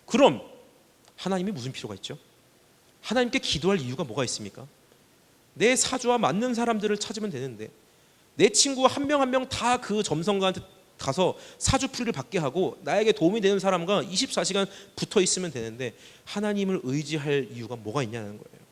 그럼 하나님이 무슨 필요가 있죠? 하나님께 기도할 이유가 뭐가 있습니까? 내 사주와 맞는 사람들을 찾으면 되는데, 내 친구 한 명 한 명 다 그 점성가한테 가서 사주풀이를 받게 하고 나에게 도움이 되는 사람과 24시간 붙어 있으면 되는데, 하나님을 의지할 이유가 뭐가 있냐는 거예요.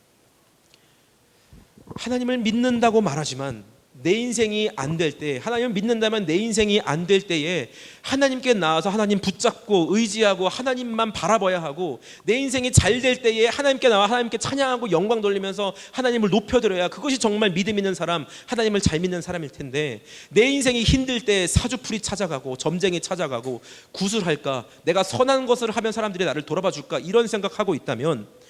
하나님을 믿는다고 말하지만 내 인생이 안 될 때, 하나님을 믿는다면 내 인생이 안 될 때에 하나님께 나와서 하나님 붙잡고 의지하고 하나님만 바라봐야 하고, 내 인생이 잘 될 때에 하나님께 나와 하나님께 찬양하고 영광 돌리면서 하나님을 높여드려야 그것이 정말 믿음 있는 사람, 하나님을 잘 믿는 사람일 텐데, 내 인생이 힘들 때 사주풀이 찾아가고 점쟁이 찾아가고 구슬할까, 내가 선한 것을 하면 사람들이 나를 돌아봐 줄까, 이런 생각하고 있다면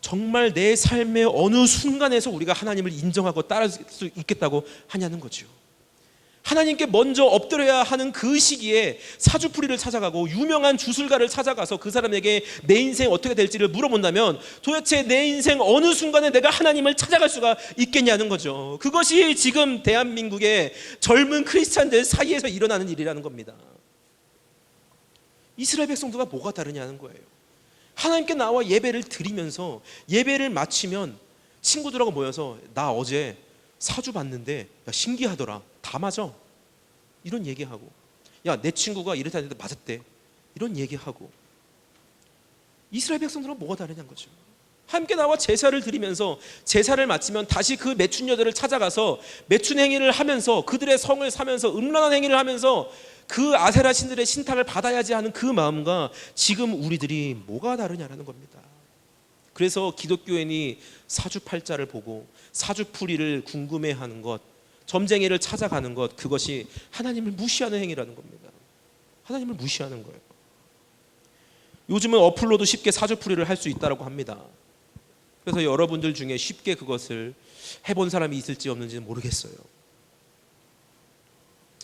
정말 내 삶의 어느 순간에서 우리가 하나님을 인정하고 따를 수 있겠다고 하냐는 거죠. 하나님께 먼저 엎드려야 하는 그 시기에 사주풀이를 찾아가고 유명한 주술가를 찾아가서 그 사람에게 내 인생 어떻게 될지를 물어본다면, 도대체 내 인생 어느 순간에 내가 하나님을 찾아갈 수가 있겠냐는 거죠. 그것이 지금 대한민국의 젊은 크리스찬들 사이에서 일어나는 일이라는 겁니다. 이스라엘 백성들과 뭐가 다르냐는 거예요. 하나님께 나와 예배를 드리면서 예배를 마치면 친구들하고 모여서, 나 어제 사주 봤는데 야, 신기하더라, 다 맞아, 이런 얘기하고, 야, 내 친구가 이렇다 했는데 맞았대, 이런 얘기하고. 이스라엘 백성들은 뭐가 다르냐는 거죠. 함께 나와 제사를 드리면서 제사를 마치면 다시 그 매춘 여자를 찾아가서 매춘 행위를 하면서 그들의 성을 사면서 음란한 행위를 하면서 그 아세라 신들의 신탁을 받아야지 하는 그 마음과 지금 우리들이 뭐가 다르냐라는 겁니다. 그래서 기독교인이 사주팔자를 보고 사주풀이를 궁금해하는 것, 점쟁이를 찾아가는 것, 그것이 하나님을 무시하는 행위라는 겁니다. 하나님을 무시하는 거예요. 요즘은 어플로도 쉽게 사주풀이를 할 수 있다고 합니다. 그래서 여러분들 중에 쉽게 그것을 해본 사람이 있을지 없는지는 모르겠어요.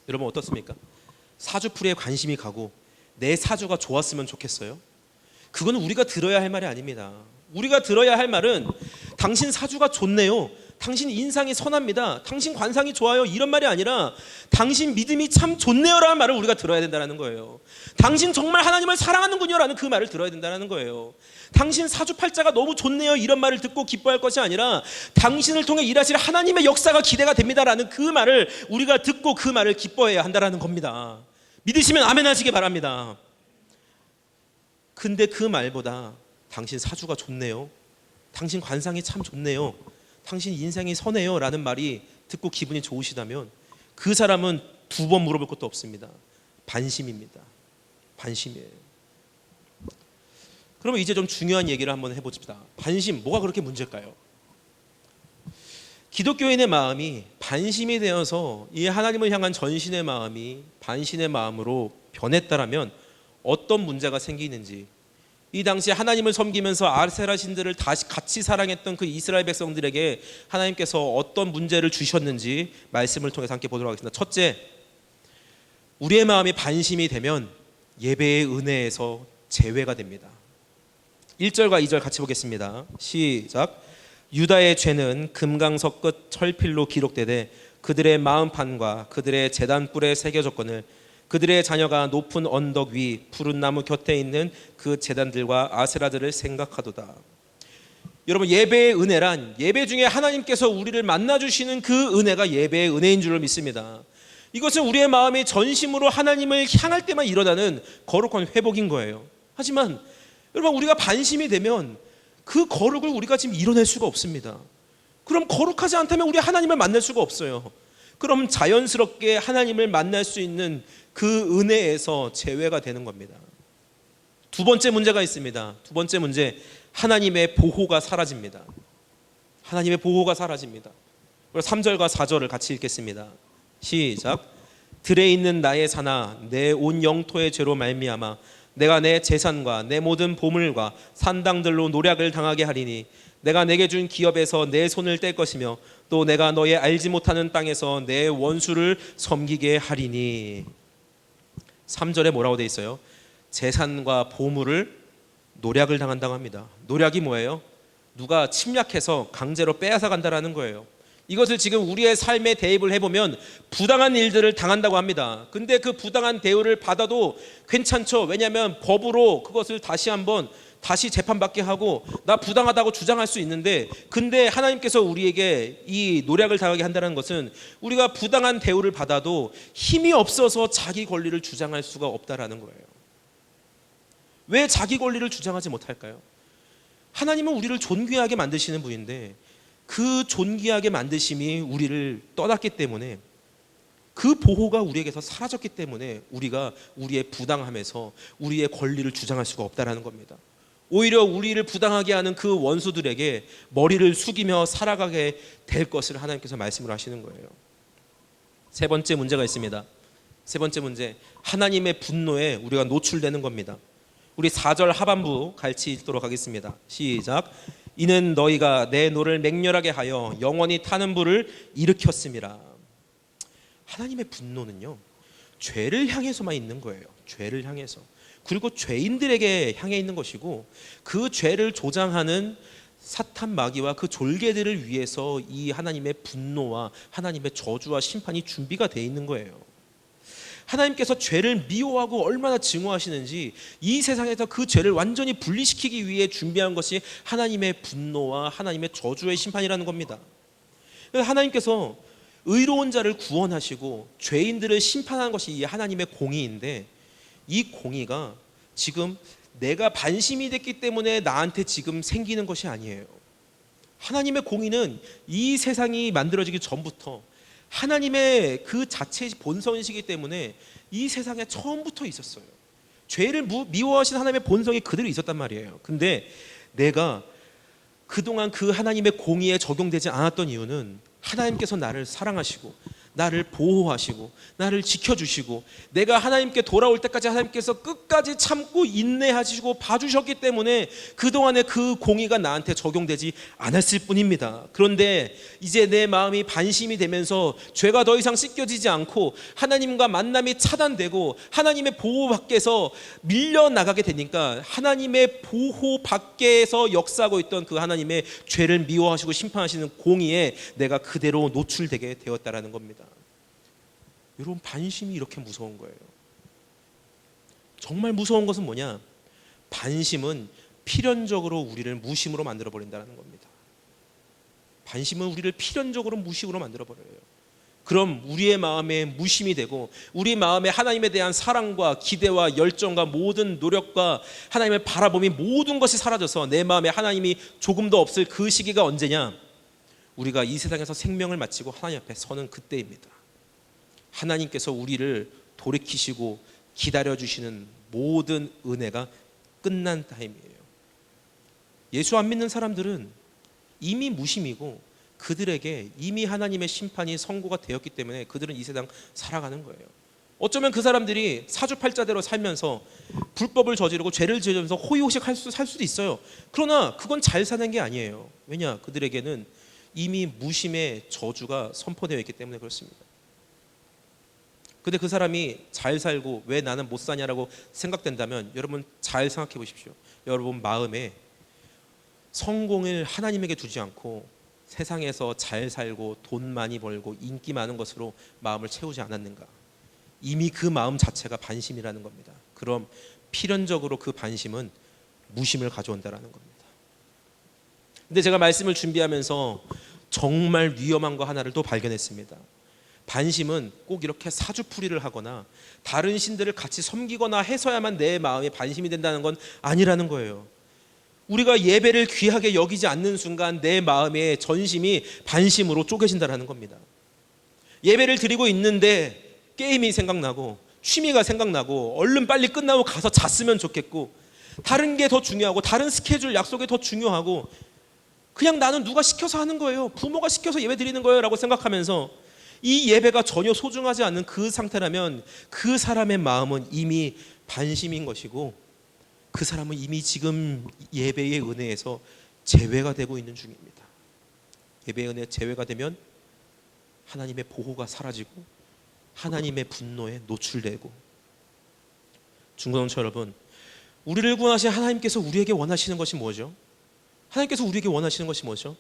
여러분 어떻습니까? 사주풀이에 관심이 가고 내 사주가 좋았으면 좋겠어요? 그건 우리가 들어야 할 말이 아닙니다. 우리가 들어야 할 말은, 당신 사주가 좋네요, 당신 인상이 선합니다, 당신 관상이 좋아요, 이런 말이 아니라 당신 믿음이 참 좋네요 라는 말을 우리가 들어야 된다는 거예요. 당신 정말 하나님을 사랑하는군요 라는 그 말을 들어야 된다는 거예요. 당신 사주팔자가 너무 좋네요 이런 말을 듣고 기뻐할 것이 아니라, 당신을 통해 일하실 하나님의 역사가 기대가 됩니다 라는 그 말을 우리가 듣고 그 말을 기뻐해야 한다는 겁니다. 믿으시면 아멘 하시기 바랍니다. 근데 그 말보다 당신 사주가 좋네요, 당신 관상이 참 좋네요, 당신 인생이 선해요 라는 말이 듣고 기분이 좋으시다면 그 사람은 두 번 물어볼 것도 없습니다. 반심입니다. 반심이에요. 그러면 이제 좀 중요한 얘기를 한번 해봅시다. 반심, 뭐가 그렇게 문제일까요? 기독교인의 마음이 반심이 되어서 이 하나님을 향한 전신의 마음이 반신의 마음으로 변했다라면 어떤 문제가 생기는지 이 당시에 하나님을 섬기면서 아세라 신들을 다시 같이 사랑했던 그 이스라엘 백성들에게 하나님께서 어떤 문제를 주셨는지 말씀을 통해서 함께 보도록 하겠습니다. 첫째, 우리의 마음이 반심이 되면 예배의 은혜에서 제외가 됩니다. 1절과 2절 같이 보겠습니다. 시작. 유다의 죄는 금강석 끝 철필로 기록되되 그들의 마음판과 그들의 제단뿔에 새겨졌거늘 그들의 자녀가 높은 언덕 위 푸른 나무 곁에 있는 그 제단들과 아세라들을 생각하도다. 여러분, 예배의 은혜란 예배 중에 하나님께서 우리를 만나주시는 그 은혜가 예배의 은혜인 줄을 믿습니다. 이것은 우리의 마음이 전심으로 하나님을 향할 때만 일어나는 거룩한 회복인 거예요. 하지만 여러분, 우리가 반심이 되면 그 거룩을 우리가 지금 이뤄낼 수가 없습니다. 그럼 거룩하지 않다면 우리 하나님을 만날 수가 없어요. 그럼 자연스럽게 하나님을 만날 수 있는 그 은혜에서 제외가 되는 겁니다. 두 번째 문제가 있습니다. 두 번째 문제, 하나님의 보호가 사라집니다. 하나님의 보호가 사라집니다. 3절과 4절을 같이 읽겠습니다. 시작. 들에 있는 나의 산아, 내 온 영토의 죄로 말미암아 내가 내 재산과 내 모든 보물과 산당들로 노략을 당하게 하리니 내가 내게 준 기업에서 내 손을 뗄 것이며 또 내가 너의 알지 못하는 땅에서 내 원수를 섬기게 하리니. 3절에 뭐라고 돼 있어요? 재산과 보물을 노략을 당한다고 합니다. 노략이 뭐예요? 누가 침략해서 강제로 빼앗아 간다라는 거예요. 이것을 지금 우리의 삶에 대입을 해보면 부당한 일들을 당한다고 합니다. 근데 그 부당한 대우를 받아도 괜찮죠. 왜냐하면 법으로 그것을 다시 재판받게 하고 나 부당하다고 주장할 수 있는데, 근데 하나님께서 우리에게 이 노략을 당하게 한다는 것은 우리가 부당한 대우를 받아도 힘이 없어서 자기 권리를 주장할 수가 없다라는 거예요. 왜 자기 권리를 주장하지 못할까요? 하나님은 우리를 존귀하게 만드시는 분인데 그 존귀하게 만드심이 우리를 떠났기 때문에, 그 보호가 우리에게서 사라졌기 때문에 우리가 우리의 부당함에서 우리의 권리를 주장할 수가 없다라는 겁니다. 오히려 우리를 부당하게 하는 그 원수들에게 머리를 숙이며 살아가게 될 것을 하나님께서 말씀을 하시는 거예요. 세 번째 문제가 있습니다. 세 번째 문제, 하나님의 분노에 우리가 노출되는 겁니다. 우리 4절 하반부 같이 읽도록 하겠습니다. 시작. 이는 너희가 내 노를 맹렬하게 하여 영원히 타는 불을 일으켰음이라. 하나님의 분노는요, 죄를 향해서만 있는 거예요. 죄를 향해서. 그리고 죄인들에게 향해 있는 것이고, 그 죄를 조장하는 사탄 마귀와 그 졸개들을 위해서 이 하나님의 분노와 하나님의 저주와 심판이 준비가 되어 있는 거예요. 하나님께서 죄를 미워하고 얼마나 증오하시는지 이 세상에서 그 죄를 완전히 분리시키기 위해 준비한 것이 하나님의 분노와 하나님의 저주의 심판이라는 겁니다. 하나님께서 의로운 자를 구원하시고 죄인들을 심판하는 것이 이 하나님의 공의인데, 이 공의가 지금 내가 반심이 됐기 때문에 나한테 지금 생기는 것이 아니에요. 하나님의 공의는 이 세상이 만들어지기 전부터 하나님의 그 자체의 본성이시기 때문에 이 세상에 처음부터 있었어요. 죄를 미워하신 하나님의 본성이 그대로 있었단 말이에요. 근데 내가 그동안 그 하나님의 공의에 적용되지 않았던 이유는 하나님께서 나를 사랑하시고 나를 보호하시고 나를 지켜주시고 내가 하나님께 돌아올 때까지 하나님께서 끝까지 참고 인내하시고 봐주셨기 때문에 그동안의 그 공의가 나한테 적용되지 않았을 뿐입니다. 그런데 이제 내 마음이 반심이 되면서 죄가 더 이상 씻겨지지 않고 하나님과 만남이 차단되고 하나님의 보호 밖에서 밀려나가게 되니까 하나님의 보호 밖에서 역사하고 있던 그 하나님의 죄를 미워하시고 심판하시는 공의에 내가 그대로 노출되게 되었다라는 겁니다. 여러분, 반심이 이렇게 무서운 거예요. 정말 무서운 것은 뭐냐? 반심은 필연적으로 우리를 무심으로 만들어버린다는 겁니다. 반심은 우리를 필연적으로 무심으로 만들어버려요. 그럼 우리의 마음에 무심이 되고 우리 마음에 하나님에 대한 사랑과 기대와 열정과 모든 노력과 하나님의 바라봄이 모든 것이 사라져서 내 마음에 하나님이 조금도 없을 그 시기가 언제냐? 우리가 이 세상에서 생명을 마치고 하나님 앞에 서는 그때입니다. 하나님께서 우리를 돌이키시고 기다려주시는 모든 은혜가 끝난 타임이에요. 예수 안 믿는 사람들은 이미 무심이고 그들에게 이미 하나님의 심판이 선고가 되었기 때문에 그들은 이 세상 살아가는 거예요. 어쩌면 그 사람들이 사주팔자대로 살면서 불법을 저지르고 죄를 지으면서 호의호식 살 수도 있어요. 그러나 그건 잘 사는 게 아니에요. 왜냐? 그들에게는 이미 무심의 저주가 선포되어 있기 때문에 그렇습니다. 근데 그 사람이 잘 살고 왜 나는 못 사냐라고 생각된다면 여러분 잘 생각해 보십시오. 여러분 마음에 성공을 하나님에게 두지 않고 세상에서 잘 살고 돈 많이 벌고 인기 많은 것으로 마음을 채우지 않았는가? 이미 그 마음 자체가 반심이라는 겁니다. 그럼 필연적으로 그 반심은 무심을 가져온다라는 겁니다. 근데 제가 말씀을 준비하면서 정말 위험한 거 하나를 또 발견했습니다. 반심은 꼭 이렇게 사주풀이를 하거나 다른 신들을 같이 섬기거나 해서야만 내 마음에 반심이 된다는 건 아니라는 거예요. 우리가 예배를 귀하게 여기지 않는 순간 내 마음의 전심이 반심으로 쪼개진다는 겁니다. 예배를 드리고 있는데 게임이 생각나고 취미가 생각나고 얼른 빨리 끝나고 가서 잤으면 좋겠고 다른 게 더 중요하고 다른 스케줄 약속이 더 중요하고 그냥 나는 누가 시켜서 하는 거예요. 부모가 시켜서 예배 드리는 거예요 라고 생각하면서 이 예배가 전혀 소중하지 않는 그 상태라면 그 사람의 마음은 이미 반심인 것이고 그 사람은 이미 지금 예배의 은혜에서 제외가 되고 있는 중입니다. 예배의 은혜 제외가 되면 하나님의 보호가 사라지고 하나님의 분노에 노출되고 중고등부 여러분, 우리를 구원하신 하나님께서 우리에게 원하시는 것이 뭐죠? 하나님께서 우리에게 원하시는 것이 뭐죠?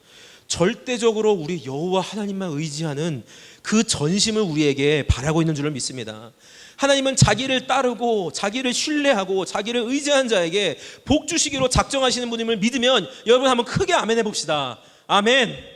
절대적으로 우리 여호와 하나님만 의지하는 그 전심을 우리에게 바라고 있는 줄을 믿습니다. 하나님은 자기를 따르고 자기를 신뢰하고 자기를 의지한 자에게 복 주시기로 작정하시는 분임을 믿으면 여러분 한번 크게 아멘 해봅시다. 아멘.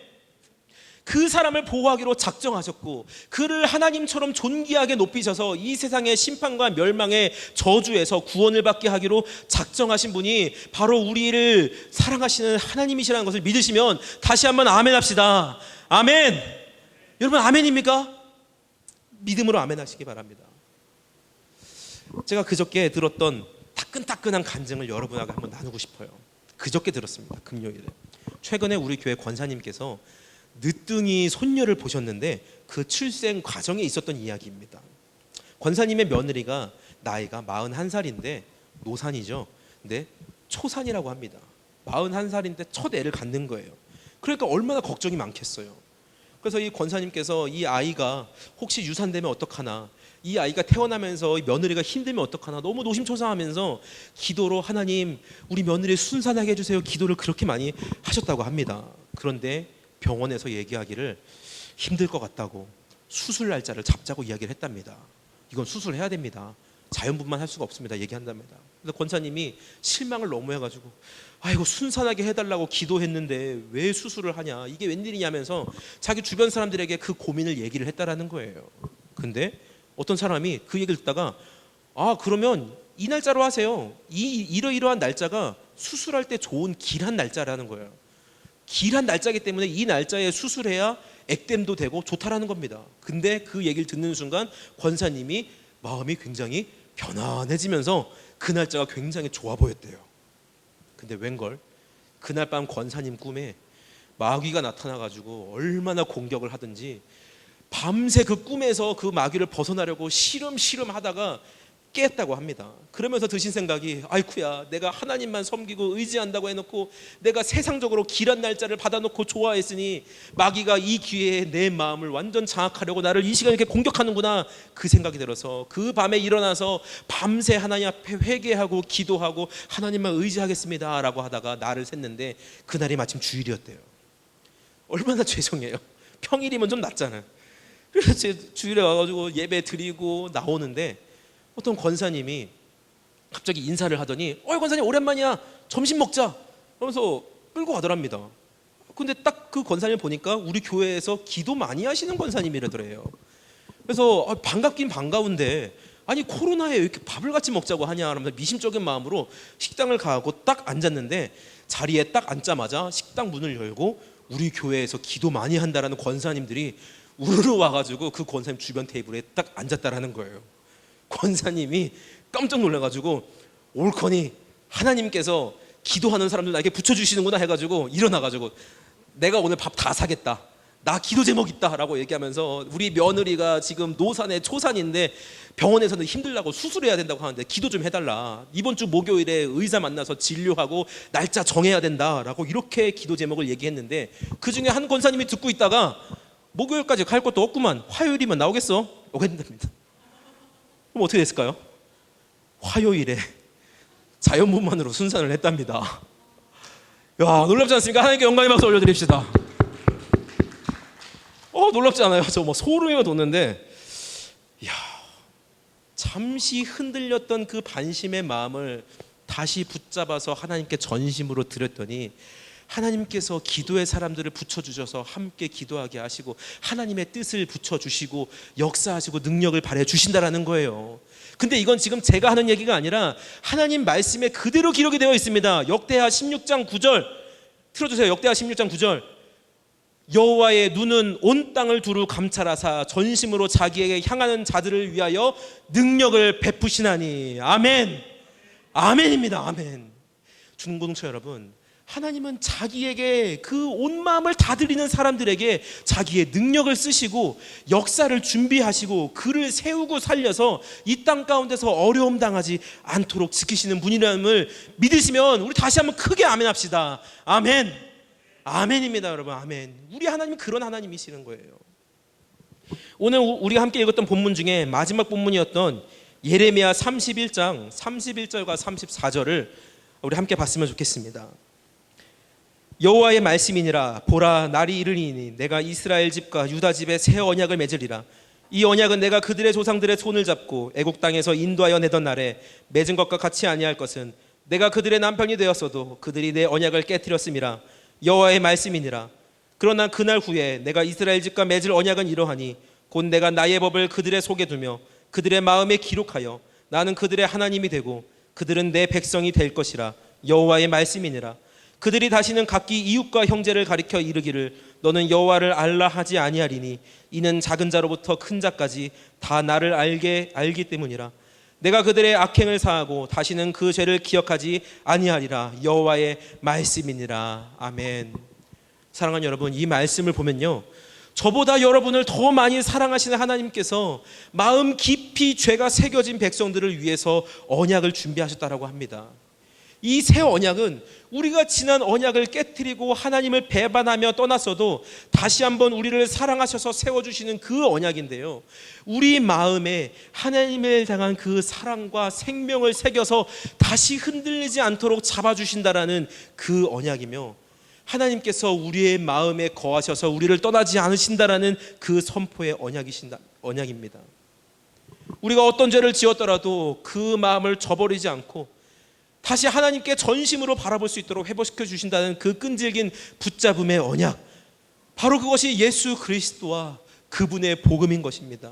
그 사람을 보호하기로 작정하셨고 그를 하나님처럼 존귀하게 높이셔서 이 세상의 심판과 멸망의 저주에서 구원을 받게 하기로 작정하신 분이 바로 우리를 사랑하시는 하나님이시라는 것을 믿으시면 다시 한번 아멘 합시다. 아멘. 여러분 아멘입니까? 믿음으로 아멘 하시기 바랍니다. 제가 그저께 들었던 따끈따끈한 간증을 여러분하고 한번 나누고 싶어요. 그저께 들었습니다. 금요일에. 최근에 우리 교회 권사님께서 늦둥이 손녀를 보셨는데 그 출생 과정에 있었던 이야기입니다. 권사님의 며느리가 나이가 41살인데 노산이죠. 근데 초산이라고 합니다. 41살인데 첫 애를 갖는 거예요. 그러니까 얼마나 걱정이 많겠어요. 그래서 이 권사님께서 이 아이가 혹시 유산되면 어떡하나, 이 아이가 태어나면서 며느리가 힘들면 어떡하나 너무 노심초사하면서 기도로 하나님 우리 며느리 순산하게 해주세요 기도를 그렇게 많이 하셨다고 합니다. 그런데 병원에서 얘기하기를 힘들 것 같다고 수술 날짜를 잡자고 이야기를 했답니다. 이건 수술해야 됩니다. 자연분만 할 수가 없습니다. 얘기한답니다. 그래서 권사님이 실망을 너무 해가지고 아이고 순산하게 해달라고 기도했는데 왜 수술을 하냐, 이게 웬일이냐면서 자기 주변 사람들에게 그 고민을 얘기를 했다라는 거예요. 근데 어떤 사람이 그 얘기를 듣다가 아 그러면 이 날짜로 하세요. 이러이러한 날짜가 수술할 때 좋은 길한 날짜라는 거예요. 길한 날짜이기 때문에 이 날짜에 수술해야 액땜도 되고 좋다라는 겁니다. 근데 그 얘기를 듣는 순간 권사님이 마음이 굉장히 편안해지면서 그 날짜가 굉장히 좋아 보였대요. 근데 웬걸 그날 밤 권사님 꿈에 마귀가 나타나가지고 얼마나 공격을 하든지 밤새 그 꿈에서 그 마귀를 벗어나려고 시름시름 하다가 깼다고 합니다. 그러면서 드신 생각이 아이쿠야 내가 하나님만 섬기고 의지한다고 해놓고 내가 세상적으로 길한 날짜를 받아놓고 좋아했으니 마귀가 이 기회에 내 마음을 완전 장악하려고 나를 이 시간에 이렇게 공격하는구나, 그 생각이 들어서 그 밤에 일어나서 밤새 하나님 앞에 회개하고 기도하고 하나님만 의지하겠습니다 라고 하다가 날을 샜는데 그날이 마침 주일이었대요. 얼마나 죄송해요. 평일이면 좀 낫잖아요. 그래서 제 주일에 와가지고 예배 드리고 나오는데 어떤 권사님이 갑자기 인사를 하더니 권사님 오랜만이야 점심 먹자 그러면서 끌고 가더랍니다. 근데 딱 그 권사님을 보니까 우리 교회에서 기도 많이 하시는 권사님이라더래요. 그래서 반갑긴 반가운데 아니 코로나에 왜 이렇게 밥을 같이 먹자고 하냐 하면서 미심쩍은 마음으로 식당을 가고 딱 앉았는데 자리에 딱 앉자마자 식당 문을 열고 우리 교회에서 기도 많이 한다라는 권사님들이 우르르 와가지고 그 권사님 주변 테이블에 딱 앉았다라는 거예요. 권사님이 깜짝 놀라가지고 옳거니 하나님께서 기도하는 사람들 나에게 붙여주시는구나 해가지고 일어나가지고 내가 오늘 밥 다 사겠다, 나 기도 제목 있다라고 얘기하면서 우리 며느리가 지금 노산에 초산인데 병원에서는 힘들다고 수술해야 된다고 하는데 기도 좀 해달라. 이번 주 목요일에 의사 만나서 진료하고 날짜 정해야 된다라고 이렇게 기도 제목을 얘기했는데 그 중에 한 권사님이 듣고 있다가 목요일까지 갈 것도 없구만. 화요일이면 나오겠어? 오겠답니다. 그럼 어떻게 됐을까요? 화요일에 자연분만으로 순산을 했답니다. 야, 놀랍지 않습니까? 하나님께 영광의 박수 올려드립시다. 놀랍지 않아요? 저 뭐 소름이 돋는데, 야, 잠시 흔들렸던 그 반심의 마음을 다시 붙잡아서 하나님께 전심으로 드렸더니 하나님께서 기도의 사람들을 붙여주셔서 함께 기도하게 하시고 하나님의 뜻을 붙여주시고 역사하시고 능력을 발휘해 주신다라는 거예요. 근데 이건 지금 제가 하는 얘기가 아니라 하나님 말씀에 그대로 기록이 되어 있습니다. 역대하 16장 9절 틀어주세요. 역대하 16장 9절. 여호와의 눈은 온 땅을 두루 감찰하사 전심으로 자기에게 향하는 자들을 위하여 능력을 베푸시나니. 아멘. 아멘입니다. 아멘. 중공동체 여러분, 하나님은 자기에게 그 온 마음을 다 드리는 사람들에게 자기의 능력을 쓰시고 역사를 준비하시고 그를 세우고 살려서 이 땅 가운데서 어려움 당하지 않도록 지키시는 분이라는 믿으시면 우리 다시 한번 크게 아멘 합시다. 아멘. 아멘입니다, 여러분. 아멘. 우리 하나님은 그런 하나님이시는 거예요. 오늘 우리가 함께 읽었던 본문 중에 마지막 본문이었던 예레미야 31장 31절과 34절을 우리 함께 봤으면 좋겠습니다. 여호와의 말씀이니라. 보라, 날이 이르리니 내가 이스라엘 집과 유다 집에 새 언약을 맺으리라. 이 언약은 내가 그들의 조상들의 손을 잡고 애국 땅에서 인도하여 내던 날에 맺은 것과 같이 아니할 것은 내가 그들의 남편이 되었어도 그들이 내 언약을 깨뜨렸음이라. 여호와의 말씀이니라. 그러나 그날 후에 내가 이스라엘 집과 맺을 언약은 이러하니 곧 내가 나의 법을 그들의 속에 두며 그들의 마음에 기록하여 나는 그들의 하나님이 되고 그들은 내 백성이 될 것이라. 여호와의 말씀이니라. 그들이 다시는 각기 이웃과 형제를 가리켜 이르기를 너는 여호와를 알라 하지 아니하리니 이는 작은 자로부터 큰 자까지 다 나를 알기 때문이라. 내가 그들의 악행을 사하고 다시는 그 죄를 기억하지 아니하리라. 여호와의 말씀이니라. 아멘. 사랑하는 여러분, 이 말씀을 보면요, 저보다 여러분을 더 많이 사랑하시는 하나님께서 마음 깊이 죄가 새겨진 백성들을 위해서 언약을 준비하셨다라고 합니다. 이 새 언약은 우리가 지난 언약을 깨트리고 하나님을 배반하며 떠났어도 다시 한번 우리를 사랑하셔서 세워주시는 그 언약인데요, 우리 마음에 하나님을 향한 그 사랑과 생명을 새겨서 다시 흔들리지 않도록 잡아주신다라는 그 언약이며, 하나님께서 우리의 마음에 거하셔서 우리를 떠나지 않으신다라는 그 선포의 언약입니다. 우리가 어떤 죄를 지었더라도 그 마음을 저버리지 않고 다시 하나님께 전심으로 바라볼 수 있도록 회복시켜 주신다는 그 끈질긴 붙잡음의 언약, 바로 그것이 예수 그리스도와 그분의 복음인 것입니다.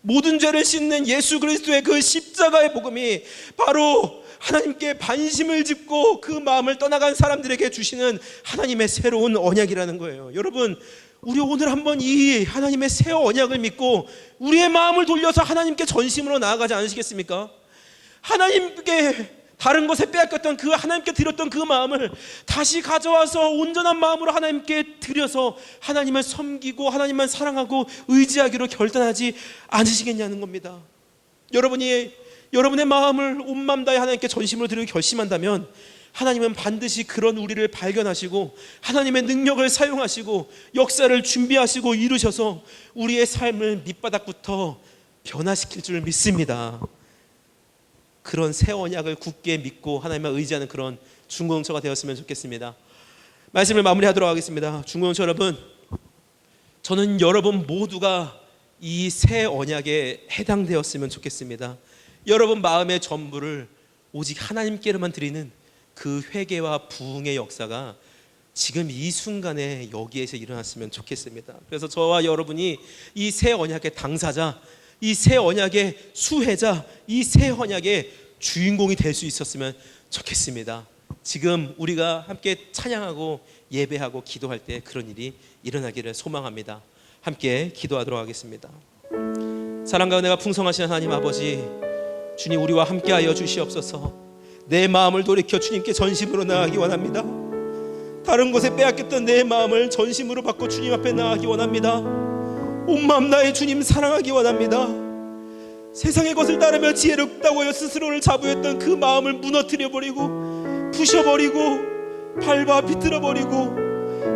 모든 죄를 씻는 예수 그리스도의 그 십자가의 복음이 바로 하나님께 반심을 짓고 그 마음을 떠나간 사람들에게 주시는 하나님의 새로운 언약이라는 거예요. 여러분, 우리 오늘 한번 이 하나님의 새 언약을 믿고 우리의 마음을 돌려서 하나님께 전심으로 나아가지 않으시겠습니까? 하나님께 다른 것에 빼앗겼던 그 하나님께 드렸던 그 마음을 다시 가져와서 온전한 마음으로 하나님께 드려서 하나님을 섬기고 하나님만 사랑하고 의지하기로 결단하지 않으시겠냐는 겁니다. 여러분이 여러분의 마음을 온 마음 다해 하나님께 전심으로 드리고 결심한다면 하나님은 반드시 그런 우리를 발견하시고 하나님의 능력을 사용하시고 역사를 준비하시고 이루셔서 우리의 삶을 밑바닥부터 변화시킬 줄 믿습니다. 그런 새 언약을 굳게 믿고 하나님만 의지하는 그런 중공동체가 되었으면 좋겠습니다. 말씀을 마무리하도록 하겠습니다. 중공동체 여러분, 저는 여러분 모두가 이 새 언약에 해당되었으면 좋겠습니다. 여러분 마음의 전부를 오직 하나님께로만 드리는 그 회개와 부흥의 역사가 지금 이 순간에 여기에서 일어났으면 좋겠습니다. 그래서 저와 여러분이 이 새 언약의 당사자, 이 새 언약의 수혜자, 이 새 언약의 주인공이 될 수 있었으면 좋겠습니다. 지금 우리가 함께 찬양하고 예배하고 기도할 때 그런 일이 일어나기를 소망합니다. 함께 기도하도록 하겠습니다. 사랑과 은혜가 풍성하신 하나님 아버지, 주님 우리와 함께하여 주시옵소서. 내 마음을 돌이켜 주님께 전심으로 나아가기 원합니다. 다른 곳에 빼앗겼던 내 마음을 전심으로 바꿔 주님 앞에 나아가기 원합니다. 온 마음 나의 주님 사랑하기 원합니다. 세상의 것을 따르며 지혜롭다고 하여 스스로를 자부했던 그 마음을 무너뜨려버리고 부셔버리고 밟아 비틀어버리고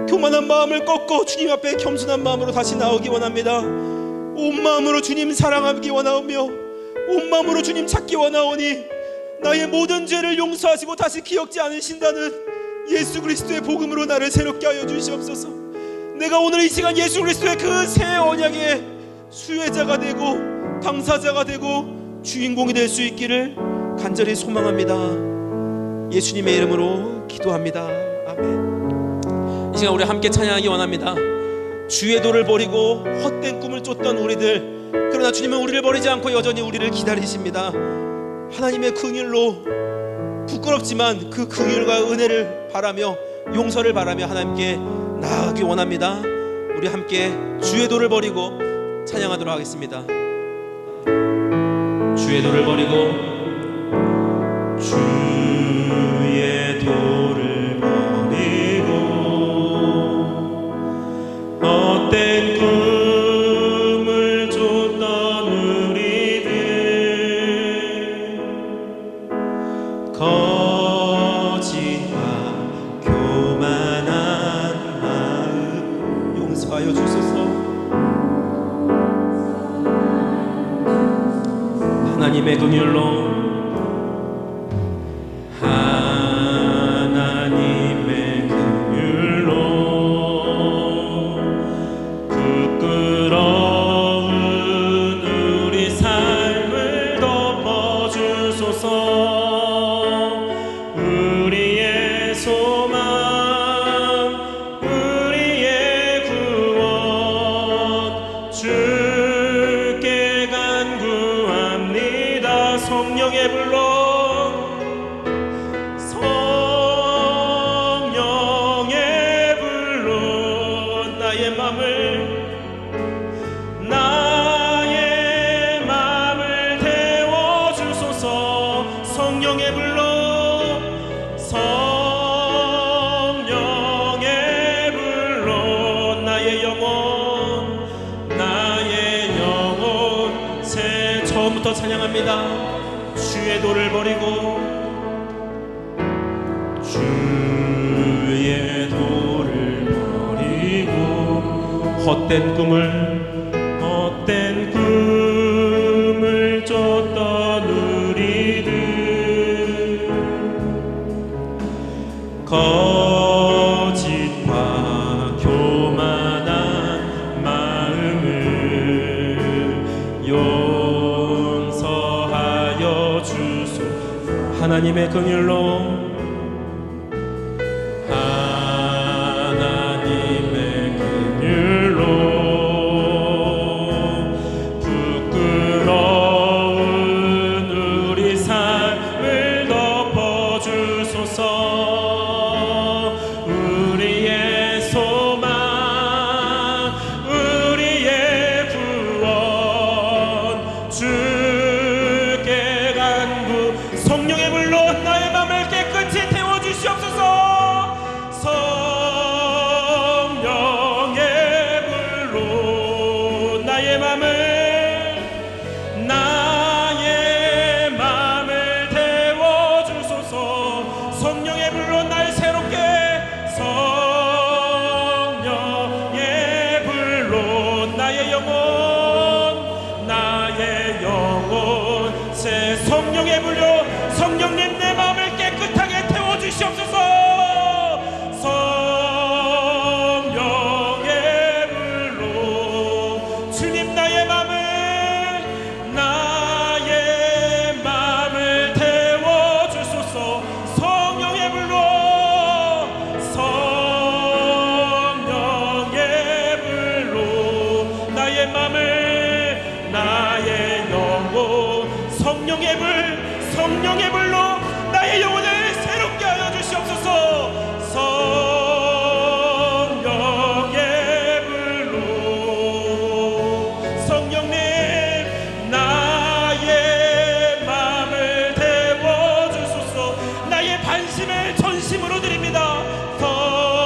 교만한 마음을 꺾어 주님 앞에 겸손한 마음으로 다시 나오기 원합니다. 온 마음으로 주님 사랑하기 원하오며 온 마음으로 주님 찾기 원하오니 나의 모든 죄를 용서하시고 다시 기억지 않으신다는 예수 그리스도의 복음으로 나를 새롭게 하여 주시옵소서. 내가 오늘 이 시간 예수 그리스도의 그 새 언약의 수혜자가 되고 당사자가 되고 주인공이 될 수 있기를 간절히 소망합니다. 예수님의 이름으로 기도합니다. 아멘. 이 시간 우리 함께 찬양하기 원합니다. 주의 도를 버리고 헛된 꿈을 쫓던 우리들, 그러나 주님은 우리를 버리지 않고 여전히 우리를 기다리십니다. 하나님의 긍휼로 부끄럽지만 그 긍휼과 은혜를 바라며 용서를 바라며 하나님께 나아가기 원합니다. 우리 함께 주의 도를 버리고 찬양하도록 하겠습니다. 주의 도를 버리고 주의 도를 버리고 헛된 꿈을 쫓던 우리들 거짓과 교만한 마음 용서하여 주소서. 하나님의 긍휼로 하나님의 긍휼로 부끄러운 우리 삶을 덮어주소서. 우리의 소망 우리의 구원 주께 간구합니다. 성령의 불로 성령의 불로 나의 맘을 태워주소서. 성령의 불로 성령의 불로 나의 영혼 새 처음부터 찬양합니다. 주의 도를 버리고 주의 도를 버리고 헛된 꿈을 쫓던 우리들 거짓과 교만한 마음을 용서하여 주소. 하나님의 긍휼로 하나님의 긍휼로 부끄러운 우리 삶을 덮어주소서. 우리의 소망 우리의 구원 주께 간구. 성령의 불로 나의 맘을 깨끗이 태워주시옵소서. 성령의 불로 나의 맘을 태워주소서. 성령의 불로 날 새롭게 성령의 불로 나의 영혼 새 성령의 불로 성령님 내 마음을 깨끗하게 태워주시옵소서. 성령의 불로 주님 나의 맘을 태워주소서. 성령의 불로 성령의 불로 나의 영혼 성령의 불로 나의 영혼을 새롭게 하여 주시옵소서. 성령의 불로 성령님 나의 맘을 태워주소서. 나의 반심을 전심으로 드립니다. 성령의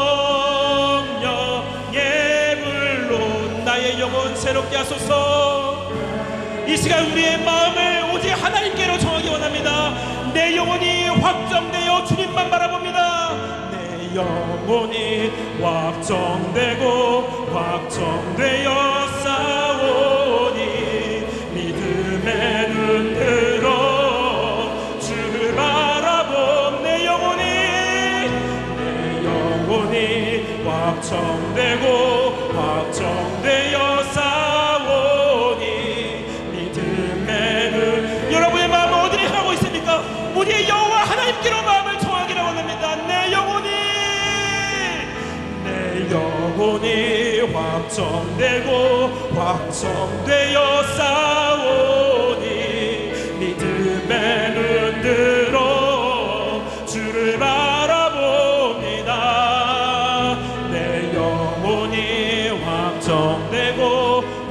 주옵소서. 이 시간 우리의 마음을 오직 하나님께로 정하기 원합니다. 내 영혼이 확정되어 주님만 바라봅니다. 내 영혼이 확정되어 싸우니 믿음의 눈 들어 주를 바라봄. 내 영혼이 확정되어 싸우니 믿음의 눈. 여러분의 마음은 어디를 향하고 있습니까? 우리의 여호와 하나님께로 마음을 정하기를 원합니다. 내 영혼이 확정되어 싸우니 믿음의 눈 들어 주를 바라봅니다. 내 영혼이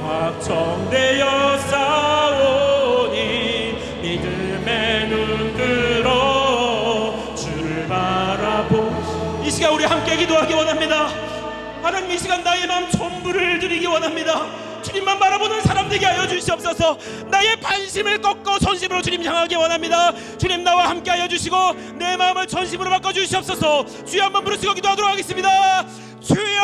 확정되어 싸우니 믿음의 눈 들어 주를 바라보. 이 시간 우리 함께 기도하기 원합니다. 하나님, 이 시간 나의 마음 전부를 드리기 원합니다. 주님만 바라보는 사람 되게 하여 주시옵소서. 나의 반심을 꺾고 전심으로 주님 향하기 원합니다. 주님, 나와 함께 하여 주시고 내 마음을 전심으로 바꿔 주시옵소서. 주여, 한번 부르시고 기도하도록 하겠습니다. 주여!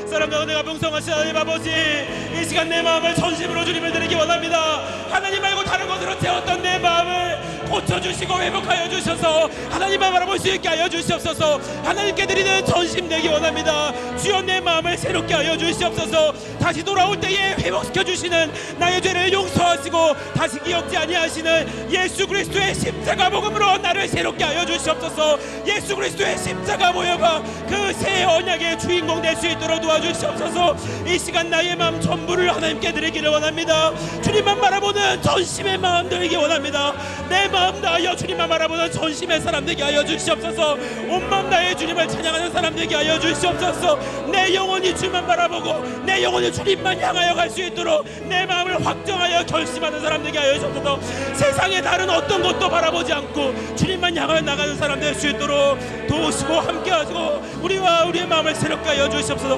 사랑과 은혜가 풍성하신 하나님 아버지, 이 시간 내 마음을 전심으로 주님을 드리기 원합니다. 하나님 말고 다른 것으로 채웠던 내 마음을 고쳐주시고 회복하여 주셔서 하나님만 바라볼 수 있게 하여 주시옵소서. 하나님께 드리는 전심 되기 원합니다. 주여, 내 마음을 새롭게 하여 주시옵소서. 다시 돌아올 때에 회복시켜 주시는 나의 죄를 용서하시고 다시 기억지 아니하시는 예수 그리스도의 십자가 복음으로 나를 새롭게 하여 주시옵소서. 예수 그리스도의 십자가 모여가 그 새 언약의 주인공 될 수 있도록 도와주시옵소서. 이 시간 나의 마음 전부를 하나님께 드리기를 원합니다. 주님만 바라보는 전심의 마음 되기 원합니다. 내 마음 다하여 주님만 바라보는 전심의 사람 되게 하여 주시옵소서. 온 마음 다해 주님을 찬양하는 사람 되게 하여 주시옵소서. 내 영혼이 주님만 바라보고 내 영혼이 주님만 향하여 갈 수 있도록 내 마음을 확정하여 결심하는 사람 되게 하여 주옵소서. 세상의 다른 어떤 것도 바라보지 않고 주님만 향하여 나가는 사람 될 수 있도록 도우시고 함께 하시고 우리와 우리의 마음을 새롭게 하여 주시옵소서.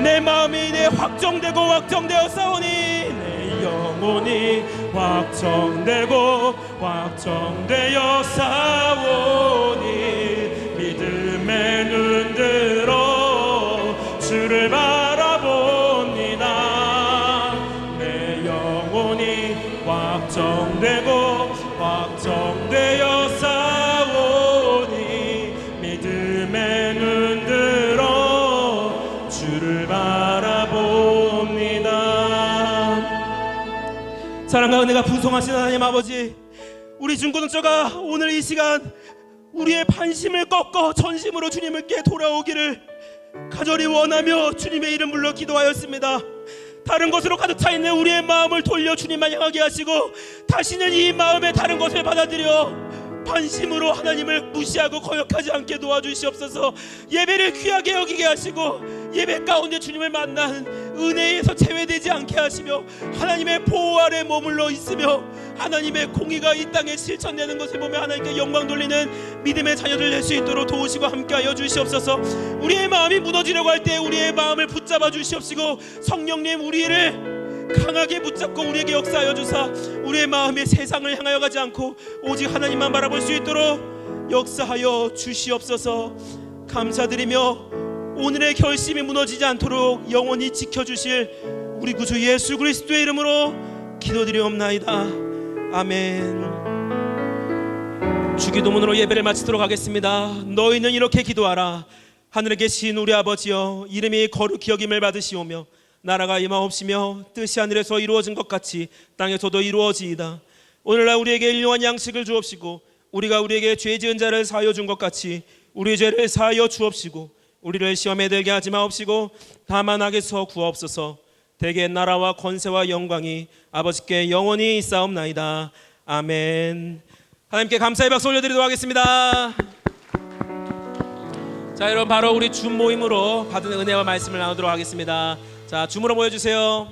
내 마음이 확정되어 싸우니 내 영혼이 확정되어 싸우니 믿음의 눈 들어 주를 바라봅니다. 내 영혼이 확정되어 싸우니 믿음의 눈 들어 주를 바라봅니다. 사랑과 은혜가 풍성하신 하나님 아버지, 우리 중고등자가 오늘 이 시간 우리의 반심을 꺾어 전심으로 주님께 돌아오기를 간절히 원하며 주님의 이름 불러 기도하였습니다. 다른 것으로 가득 차 있는 우리의 마음을 돌려 주님만 향하게 하시고 다시는 이 마음에 다른 것을 받아들여 반심으로 하나님을 무시하고 거역하지 않게 도와주시옵소서. 예배를 귀하게 여기게 하시고 예배 가운데 주님을 만나는 은혜에서 제외되지 않게 하시며 하나님의 보호 아래 머물러 있으며 하나님의 공의가 이 땅에 실천되는 것을 보며 하나님께 영광 돌리는 믿음의 자녀들 될 수 있도록 도우시고 함께하여 주시옵소서. 우리의 마음이 무너지려고 할 때 우리의 마음을 붙잡아 주시옵시고 성령님, 우리를 강하게 붙잡고 우리에게 역사하여 주사 우리의 마음이 세상을 향하여 가지 않고 오직 하나님만 바라볼 수 있도록 역사하여 주시옵소서. 감사드리며 오늘의 결심이 무너지지 않도록 영원히 지켜주실 우리 구주 예수 그리스도의 이름으로 기도드리옵나이다. 아멘. 주기도문으로 예배를 마치도록 하겠습니다. 너희는 이렇게 기도하라. 하늘에 계신 우리 아버지여, 이름이 거룩히 여김을 받으시오며 나라가 임하옵시며 뜻이 하늘에서 이루어진 것 같이 땅에서도 이루어지이다. 오늘날 우리에게 일용할 양식을 주옵시고 우리가 우리에게 죄 지은 자를 사하여 준 것 같이 우리 죄를 사하여 주옵시고 우리를 시험에 들게 하지 마옵시고 다만 악에서 구하옵소서. 대개 나라와 권세와 영광이 아버지께 영원히 있사옵나이다. 아멘. 하나님께 감사의 박수 올려드리도록 하겠습니다. 자, 여러분, 바로 우리 줌 모임으로 받은 은혜와 말씀을 나누도록 하겠습니다. 자, 줌으로 모여주세요.